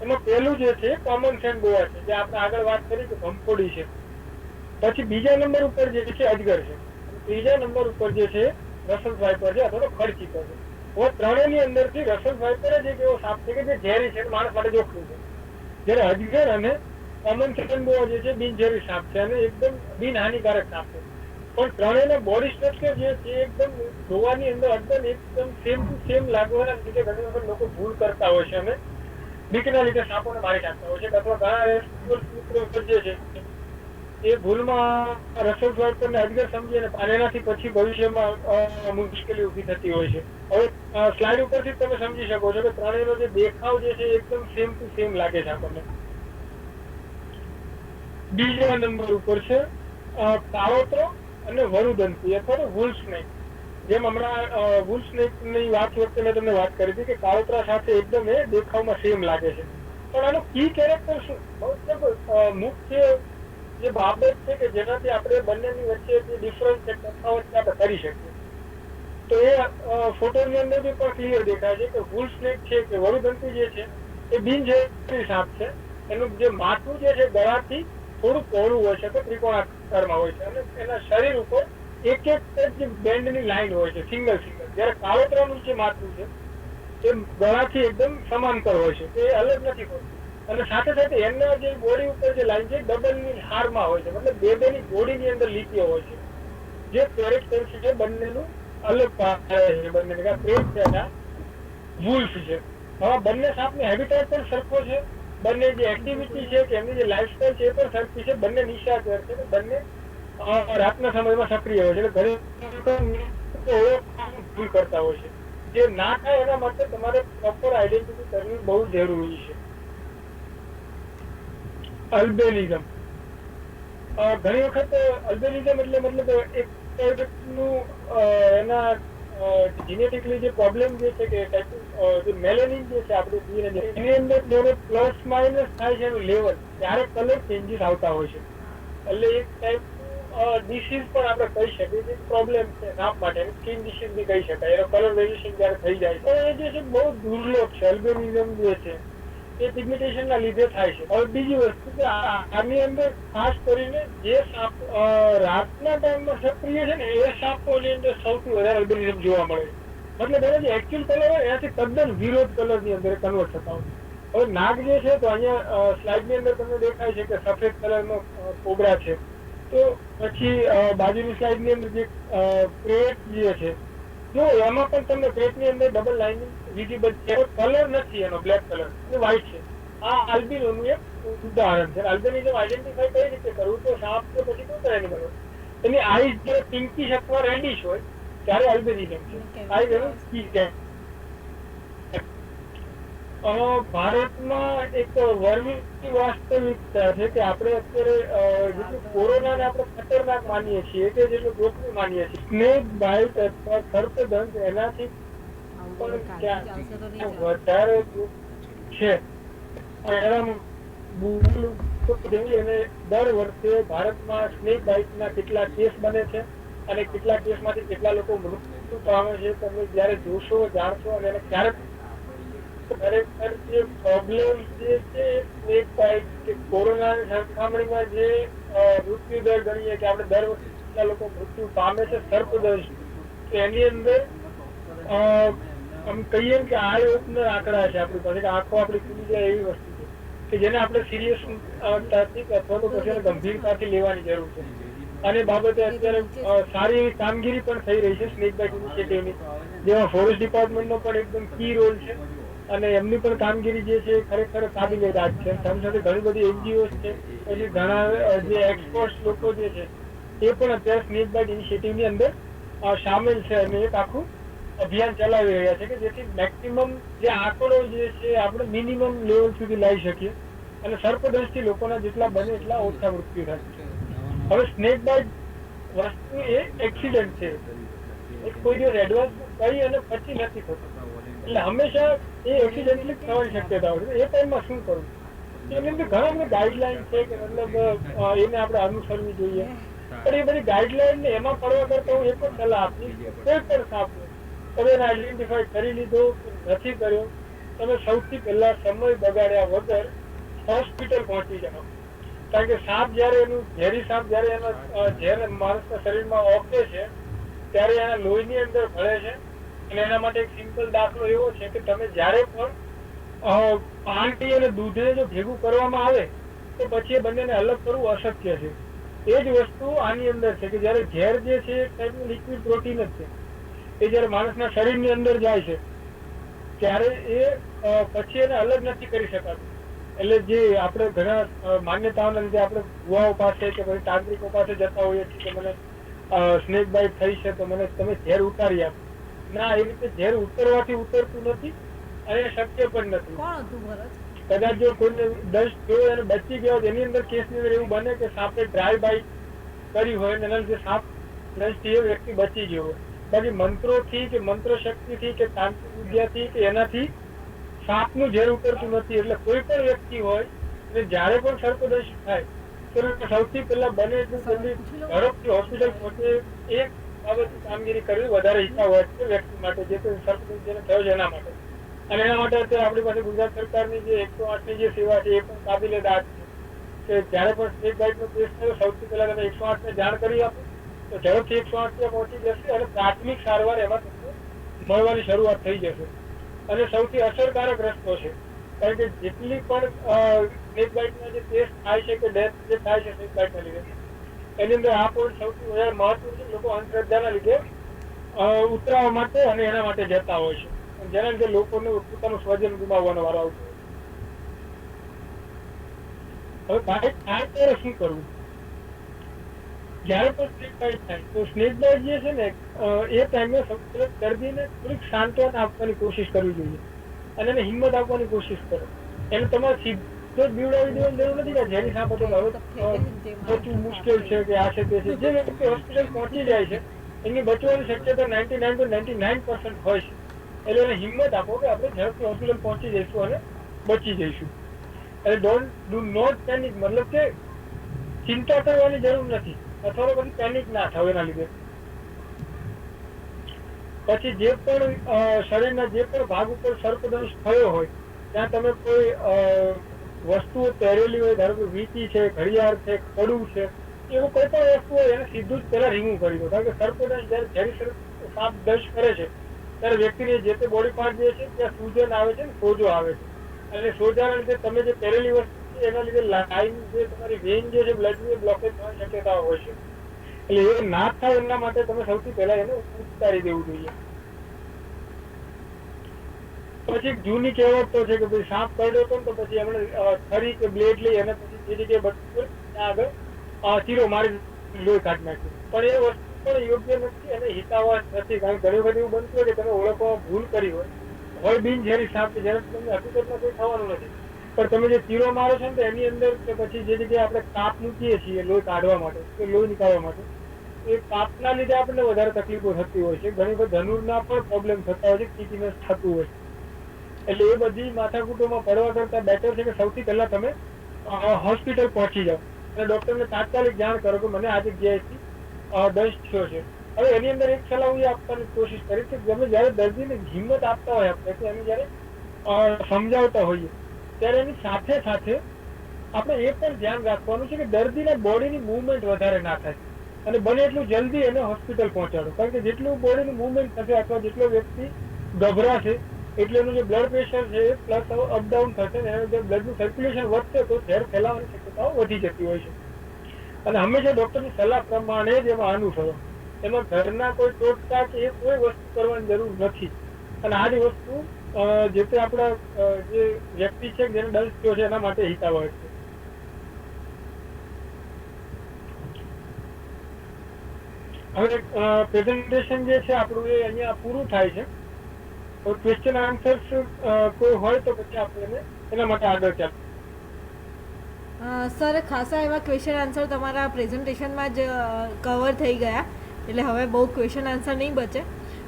એમાં પહેલું જે છે કોમન સેન્ડ બોઆ છે, જે આપણે આગળ વાત કરી કે ભંફોડી છે. પછી બીજા નંબર ઉપર જે છે અજગર છે. ત્રીજા નંબર ઉપર જે છે રસલ વાઇપર છે, અથવા તો ખડચીતો છે. હવે ત્રણેયની અંદરથી રસલ વાઇપર જ એક એવો સાપ છે કે જે ઝેરી છે, માણસ માટે જોખમી છે. જ્યારે અજગર અને કોમન સેન્ડ બોઆ જે છે બિનઝેરી સાપ છે અને એકદમ બિનહાનિકારક સાપ છે. પણ ત્રણેયના બોડી સ્ટ્રક્ચર જે છે એકદમ જોવાની અંદર એકદમ સેમ ટુ સેમ લાગવાના લીધે ઘણી વખત લોકો ભૂલ કરતા હોય છે અને બીકના લીધે સાપોને મારી નાખતા હોય છે. અથવા ઘણા મિત્રો જે છે એ ભૂલમાં રસલ વાઇપરને અજગર સમજી અને એનાથી પછી ભવિષ્યમાં મુશ્કેલી ઊભી થતી હોય છે. હવે સ્લાઇડ ઉપરથી તમે સમજી શકો છો કે ત્રણેયનો જે દેખાવ જે છે એકદમ સેમ ટુ સેમ લાગે છે આપણને. બીજા નંબર ઉપર છે કાળોતરો અને વરુદંતી અથવા તો વૂલ સ્નેક. જેમ હમણાં વૂલ સ્નેક ની વાત વખતે મેં તમને વાત કરી હતી કે કાળોતરા સાથે એકદમ એ દેખાવમાં સેમ લાગે છે. પણ આનું કી કેરેક્ટર શું? મુખ્ય જે બાબત છે કે જેનાથી આપણે બંનેની વચ્ચે જે ડિફરન્સ છે, તફાવત આપણે કરી શકીએ, તો એ ફોટોની અંદર પણ ક્લિયર દેખાય છે કે વૂલ સ્નેક છે કે વરુદંતી જે છે એ બિનઝેરી સાપ છે. એનું જે માથું જે છે ગળાથી થોડું પહોળું હોય છે, તો ત્રિકોણાકારમાં હોય છે, અને એના શરીર ઉપર એક જ બેન્ડની લાઈન હોય છે, સિંગલ. જ્યારે કાળોતરાનું જે માથું છે એ ગળાથી એકદમ સમાંતર હોય છે, એ અલગ નથી હોતું. અને સાથે સાથે એમના જે બોડી ઉપર જે લાઈન છે ડબલની હારમાં હોય છે, મતલબ બેની બોડીની અંદર લીટીઓ હોય છે, જે કેરેક્ટર છે બંનેનું અલગ પાડે છે. બંને પ્રેમ છે અને વૂલ્ફ છે. હવે બંને સાપની હેબિટેટ પણ સરખો છે, બંને જે એક્ટિવિટી છે કે એમની જે લાઈફસ્ટાઈલ છે એ પણ સરખી છે. બંને નિશાચર છે, બંને રાતના સમયમાં સક્રિય હોય છે. એટલે ઘણી ભૂલ કરતા હોય છે. જે ના થાય એના માટે તમારે પ્રોપર આઈડેન્ટિટી કરવી બહુ જરૂરી છે. અલ્બિનિઝમ. ઘણી વખત અલ્બિનિઝમ એટલે મતલબ એક ટાઈપનું એના જીનેટિકલી જે પ્રોબ્લેમ જે છે કે જે મેલેનિન જે છે આપણું DNA એની અંદર જ્યારે પ્લસ માઇનસ થાય છે એનું લેવલ, ત્યારે કલર ચેન્જીસ આવતા હોય છે. એટલે એક ટાઈપ ડિસીઝ પણ આપણે કહી શકીએ, જે પ્રોબ્લેમ છે સાપ માટે સ્કિન ડિસીઝ બી કહી શકાય. એનો કલર વેરિએશન જ્યારે થઈ જાય છે એ જે છે બહુ દુર્લભ છે. અલ્બિનિઝમ જે છે એ પિગ્મેન્ટેશન ના લીધે થાય છે. હવે બીજી વસ્તુ કે આની અંદર ખાસ કરીને જે સાપ રાતના ટાઈમમાં સક્રિય છે ને એ સાપોની અંદર સૌથી વધારે અલ્બિનિઝમ જોવા મળે છે. મતલબ એનો જે એકચ્યુઅલ કલર હોય એનાથી તદ્દન વિરોધ કલરની અંદર કન્વર્ટ થતા હોય. હવે નાગ જે છે તો અહીંયા સ્લાઇડની અંદર તમને દેખાય છે કે સફેદ કલરનો કોબરા છે. તો પછી બાજુની સ્લાઇડની અંદર જે ક્રેટ જે છે જો એમાં પણ તમને ક્રેટની અંદર ડબલ લાઇનિંગ વિઝિબલ છે. કલર નથી એનો, બ્લેક કલર અને વ્હાઇટ છે. આ આલ્બિનોનું એક ઉદાહરણ છે. આલ્બિનિઝમ આઈડેન્ટિફાઈ કઈ રીતે કરવું? તો સાપ કે પછી કોઈ એનિમલ હોય એની આઈઝ જ્યારે પિંકીશ અથવા રેડિશ હોય ત્યારે આલ્બિનિઝમ છે. આઈઝ એનું કી છે. ભારતમાં એક વર્મી વાસ્તવિકતા છે કે આપણે અત્યારે જેટલું કોરોનાને આપણે ખતરનાક માનીએ છીએ કે જેટલું જોખમી માનીએ છીએ, સ્નેક બાઇટ અથવા સર્પદંશ એનાથી પણ વધારે છે. તો જેવી અને દર વર્ષે ભારતમાં સ્નેક બાઇટના કેટલા કેસ બને છે અને કેટલા કેસમાંથી કેટલા લોકો મૃત્યુ પામે છે તમે જયારે જોશો જાણશો અને એને ક્યારેક ખરેખર જે પ્રોબ્લેમ જે છે સ્નેક બાઇટ કે કોરોનાની સરખામણીમાં જે મૃત્યુ દર ગણીએ કે આપણે દર વર્ષે કેટલા લોકો મૃત્યુ પામે છે સર્પદંશ, તો એની અંદર આમ કહીએ કે આઈ ઓપનર આંકડા છે આપણી પાસે, કે આંખો આપણી ખુલી જાય એવી વસ્તુ છે કે જેને આપણે સિરિયસતાથી અથવા તો પછી એને ગંભીરતાથી લેવાની જરૂર છે. અને બાબતે અત્યારે સારી એવી કામગીરી પણ થઈ રહી છે સ્નેક બાઇટ ઇનિશિયેટિવની, જેમાં ફોરેસ્ટ ડિપાર્ટમેન્ટનો પણ એકદમ કી રોલ છે અને એમની પણ કામગીરી જે છે ખરેખર કાબિલે દાદ છે. સાથે સાથે ઘણી બધી એનજીઓ છે, પછી ઘણા જે એક્સપર્ટ લોકો જે છે એ પણ અત્યારે સ્નેક બાઇટ ઇનિશિયેટિવની અંદર સામેલ છે અને એક આખું અભિયાન ચલાવી રહ્યા છે કે જેથી મેક્સિમમ જે આંકડો જે છે આપણે મિનિમમ લેવલ સુધી લાવી શકીએ અને સર્પદંશથી લોકોના જેટલા બને એટલા ઓછા મૃત્યુ થાય. હવે સ્નેક બાઇટ વસ્તુ એ એક્સિડન્ટ છે, કોઈ દિવસ એડવાન્સ કરી અને પછી નથી થતું, એટલે હંમેશા એ એક્સિડન્ટલી થવાની શક્યતા હોય છે. એ ટાઈમમાં શું કરવું, એની અંદર ઘણા બધા ગાઈડલાઈન છે કે મતલબ એને આપણે અનુસરવી જોઈએ, પણ એ બધી ગાઈડલાઈન ને એમાં પડવા કરતા હું એક જ સલાહ આપીશ, કોઈ પણ સાપ તમે એને આઈડેન્ટિફાઈ કરી લીધો નથી કર્યો, તમે સૌથી પહેલા સમય બગાડ્યા વગર હોસ્પિટલ પહોંચી જાઓ. કારણ કે સાપ જયારે એનું ઝેરી સાપ જયારે એના ઝેર માણસના શરીરમાં ઓકે છે ત્યારે એના લોહીની અંદર ભળે છે અને એના માટે એક સિમ્પલ દાખલો એવો છે કે તમે જયારે પણ પાણી અને દૂધને જો ભેગું કરવામાં આવે તો પછી એ બંનેને અલગ કરવું અશક્ય છે. એ જ વસ્તુ આની અંદર છે કે જયારે ઝેર જે છે એ ટાઈપનું લિક્વિડ પ્રોટીન જ છે, એ જયારે માણસના શરીરની અંદર જાય છે ત્યારે એ પછી એને અલગ નથી કરી શકાતું. એટલે જે આપણે ઘણા માન્યતાઓના લીધે આપણે ભુવાઓ પાસે કે પછી તાંત્રિકો પાસે જતા હોઈએ છીએ કે મને સ્નેક બાઇટ થઈ છે તો મને તમે ઝેર ઉતારી આપો. ના, એ રીતે ઝેર ઉતરવાથી ઉતરતું નથી અને શક્ય પણ નથી. કદાચ જો કોઈને દંશ થયો અને બચી ગયો એની અંદર કેસની અંદર એવું બને કે સાપે ડ્રાય બાઇટ કરી હોય અને એના લીધે સાપ દંશથી એ વ્યક્તિ બચી ગયો હોય. બાકી મંત્રોથી કે મંત્ર શક્તિથી કે તાંત્રિક વિદ્યાથી કે એનાથી સાપનું ઝેર ઉતરતું નથી. એટલે કોઈ પણ વ્યક્તિ હોય અને જયારે પણ સર્પદંશ થાય તો સૌથી પહેલા બને એટલું જલ્દી ઝડપથી હોસ્પિટલ પહોંચે એક બાબતની કામગીરી કરવી વધારે ઈચ્છા હોય છે વ્યક્તિ માટે, જે કોઈ સર્પદંશ જેને થયો છે એના માટે. અને એના માટે અત્યારે આપણી પાસે ગુજરાત સરકારની જે 108ની જે સેવા છે એ પણ કાબિલે દાદ છે કે જયારે પણ સ્નેક બાઇટનો કેસ થયો સૌથી પહેલા તમે 108ને જાણ કરી આપો તો ઝડપથી 108 ત્યાં પહોંચી જશે અને પ્રાથમિક સારવાર એમાં તમને મળવાની શરૂઆત થઈ જશે. અને સૌથી અસરકારક રસ્તો છે, કારણ કે જેટલી પણ સ્નેક બાઇટના જે કેસ થાય છે કે ડેથ જે થાય છે સ્નેક બાઇટના લીધે એની અંદર આ પણ સૌથી વધારે મહત્વ છે. લોકો અંધશ્રદ્ધાના લીધે ઉતરાવા માટે અને એના માટે જતા હોય છે, જેના લીધે લોકોને પોતાનું સ્વજન ગુમાવવાનો વારો આવતો હોય. હવે બાઇટ થાય ત્યારે શું કરવું? જયારે પણ સ્નેક બાઇટ થાય તો સ્નેક બાઇટ જે છે ને એ ટાઈમે સૌથી દર્દીને થોડીક સાંત્વના આપવાની કોશિશ કરવી જોઈએ અને એને હિંમત આપવાની કોશિશ કરો. એને તમારે સીધો જ બીવડાવી દેવાની જરૂર નથી કે જેની સાપ હતો હવે બચવું મુશ્કેલ છે કે આ છે તે છે. જે વ્યક્તિ હોસ્પિટલ પહોંચી જાય છે એની બચવાની શક્યતા 99.99% હોય છે. એટલે એને હિંમત આપો કે આપણે ઝડપથી હોસ્પિટલ પહોંચી જઈશું અને બચી જઈશું. એટલે ડુ નોટ પેનિક, મતલબ કે ચિંતા કરવાની જરૂર નથી અથવા તો પછી પેનિક ના થાવ એના લીધે. પછી જે પણ શરીરના જે પણ ભાગ ઉપર સર્પદંશ થયો હોય ત્યાં તમે કોઈ વસ્તુઓ પહેરેલી હોય, ધારો કે વીંટી છે, ઘડિયાળ છે, કડું છે, એવું કોઈ પણ વસ્તુ હોય એને સીધું જ પહેલા રિમૂવ કરી દો. કારણ કે સર્પદંશ જયારે સાપ દંશ કરે છે ત્યારે વ્યક્તિની જે તે બોડી પાર્ટ જે છે ત્યાં સૂજન આવે છે, સોજો આવે છે. અને સોજાના લીધે તમે જે પહેરેલી વસ્તુ છે એના લીધે લાઈન જે તમારી વેઇન જે છે બ્લડની બ્લોકેજ થવાની શક્યતા હોય છે. એટલે એ ના થાય એના માટે તમે સૌથી પહેલા એને ઉતારી દેવું જોઈએ. પછી જૂની કહેવત તો છે કે ભાઈ સાપ કરડ્યો હતો તો પછી એમણે ખરી કે બ્લેડ લઈ અને પછી જે જગ્યાએ બચતું ત્યાં આગળ ચીરો મારી લોહી કાઢી નાખ્યું. પણ એ વસ્તુ પણ યોગ્ય નથી અને હિતાવહ નથી. કારણ કે ઘણી બધી એવું બનતું હોય કે તમે ઓળખવામાં ભૂલ કરી હોય બિનઝેરી સાપ કે જેને તમને હકીકતમાં કોઈ થવાનું નથી, પણ તમે જે ચીરો મારો છો ને તો એની અંદર કે પછી જે જગ્યાએ આપણે કાપ મૂકીએ છીએ લોહી કાઢવા માટે કે લોહી નીકાળવા માટે, એ કાપના લીધે આપણને વધારે તકલીફો થતી હોય છે. ઘણી બધી ધનુરના પણ પ્રોબ્લેમ થતા હોય છે, ટીટીનસ થતું હોય. એટલે એ બધી માથાકૂટોમાં પડવા કરતા બેટર છે કે સૌથી પહેલા તમે હોસ્પિટલ પહોંચી જાઓ અને ડોક્ટરને તાત્કાલિક જાણ કરો કે મને આ જગ્યાએથી દસ્ત થયો છે. હવે એની અંદર એક સલાહ હું આપવાની કોશિશ કરી કે તમે જયારે દર્દીને હિંમત આપતા હોય આપણે કે એને જયારે સમજાવતા હોઈએ ત્યારે એની સાથે સાથે આપણે એ પણ ધ્યાન રાખવાનું છે કે દર્દીના બોડીની મુવમેન્ટ વધારે ના થાય અને બને એટલું જલ્દી એને હોસ્પિટલ પહોંચાડો. કારણ કે જેટલું બોડીનું મુવમેન્ટ થશે અથવા જેટલો વ્યક્તિ ગભરાશે એટલે એનું જે બ્લડ પ્રેશર છે એ પ્લસ અપડાઉન થશે ને એનું જે બ્લડનું સર્ક્યુલેશન વધશે તો ઝેર ફેલાવાની શક્યતાઓ વધી જતી હોય છે. અને હંમેશા ડોક્ટરની સલાહ પ્રમાણે જ એમાં અનુસરો. એમાં ઘરના કોઈ ટોટકા કે એ કોઈ વસ્તુ કરવાની જરૂર નથી. અને આ જ વસ્તુ જે તે આપણા જે વ્યક્તિ છે જેને દર્દ થયો છે એના માટે હિતાવહ છે. હવે પ્રેઝન્ટેશન જે છે આપણું એ અહીંયા પૂરું થાય છે. તો ક્વેશ્ચન આન્સર્સ કોઈ હોય તો પછી આપણે એના માટે આગળ ચાલો. સર ખાસા એવા ક્વેશ્ચન આન્સર તમારા પ્રેઝન્ટેશનમાં જ કવર થઈ ગયા, એટલે હવે બહુ ક્વેશ્ચન આન્સર નહીં બચે.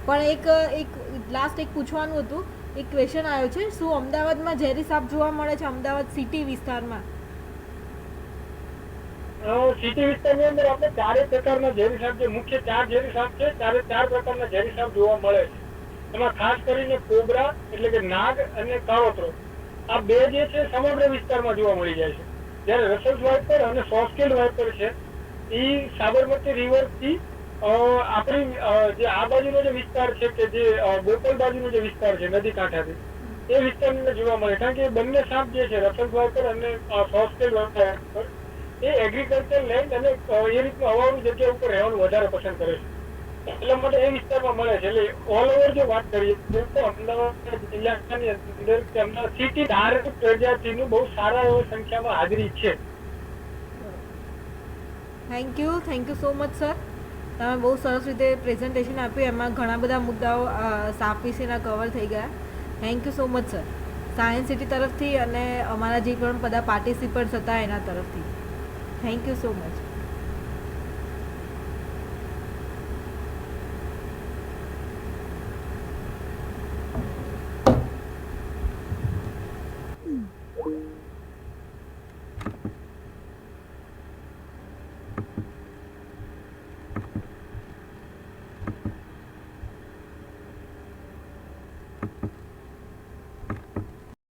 પણ એક લાસ્ટ એક પૂછવાનું હતું. એક ક્વેશ્ચન આવ્યો છે, શું અમદાવાદમાં ઝેરી સાપ જોવા મળે છે અમદાવાદ સિટી વિસ્તારમાં? સિટી વિસ્તારની અંદર આપણે ચારે પ્રકારના ઝેરી સાપ, જે મુખ્ય 4 ઝેરી સાપ છે, ચારે 4 પ્રકારના ઝેરી સાપ જોવા મળે છે. એમાં ખાસ કરીને કોબરા એટલે કે નાગ અને કાળોતરો આ બે જે છે સમગ્ર વિસ્તારમાં જોવા મળી જાય છે. જયારે રસલ્સ વાઇપર અને સોફ્ટસ્કેલ વાઇપર છે એ સાબરમતી રિવર થી આપણી જે આ બાજુનો જે વિસ્તાર છે કે જે બોપલ બાજુનો જે વિસ્તાર છે નદી કાંઠાથી એ વિસ્તારની અંદર જોવા મળે. કારણ કે બંને સાપ જે છે રસલ્સ વાઇપર અને સોફ્ટસ્કેલ વાઇપર એ એગ્રીકલ્ચર લેન્ડ અને એ રીતનું હવાળું જગ્યા ઉપર રહેવાનું વધારે પસંદ કરે છે. એટલા માટે એ વિસ્તારમાં મળે છે. એટલે ઓલ ઓવર જો વાત કરીએ તો અમદાવાદ જિલ્લાની અંદર કે અમદાવાદ સિટી ધાર્મિક પ્રજાતિનું બહુ સારા એવી સંખ્યામાં હાજરી છે. Thank you so much sir. તમે બહુ સરસ રીતે પ્રેઝન્ટેશન આપ્યું, એમાં ઘણા બધા મુદ્દાઓ સાપ વિશેના કવર થઈ ગયા. Thank you so much sir, science city તરફથી અને અમારા જે પણ બધા પાર્ટિસિપન્ટ્સ હતા એના તરફથી. Thank you so much.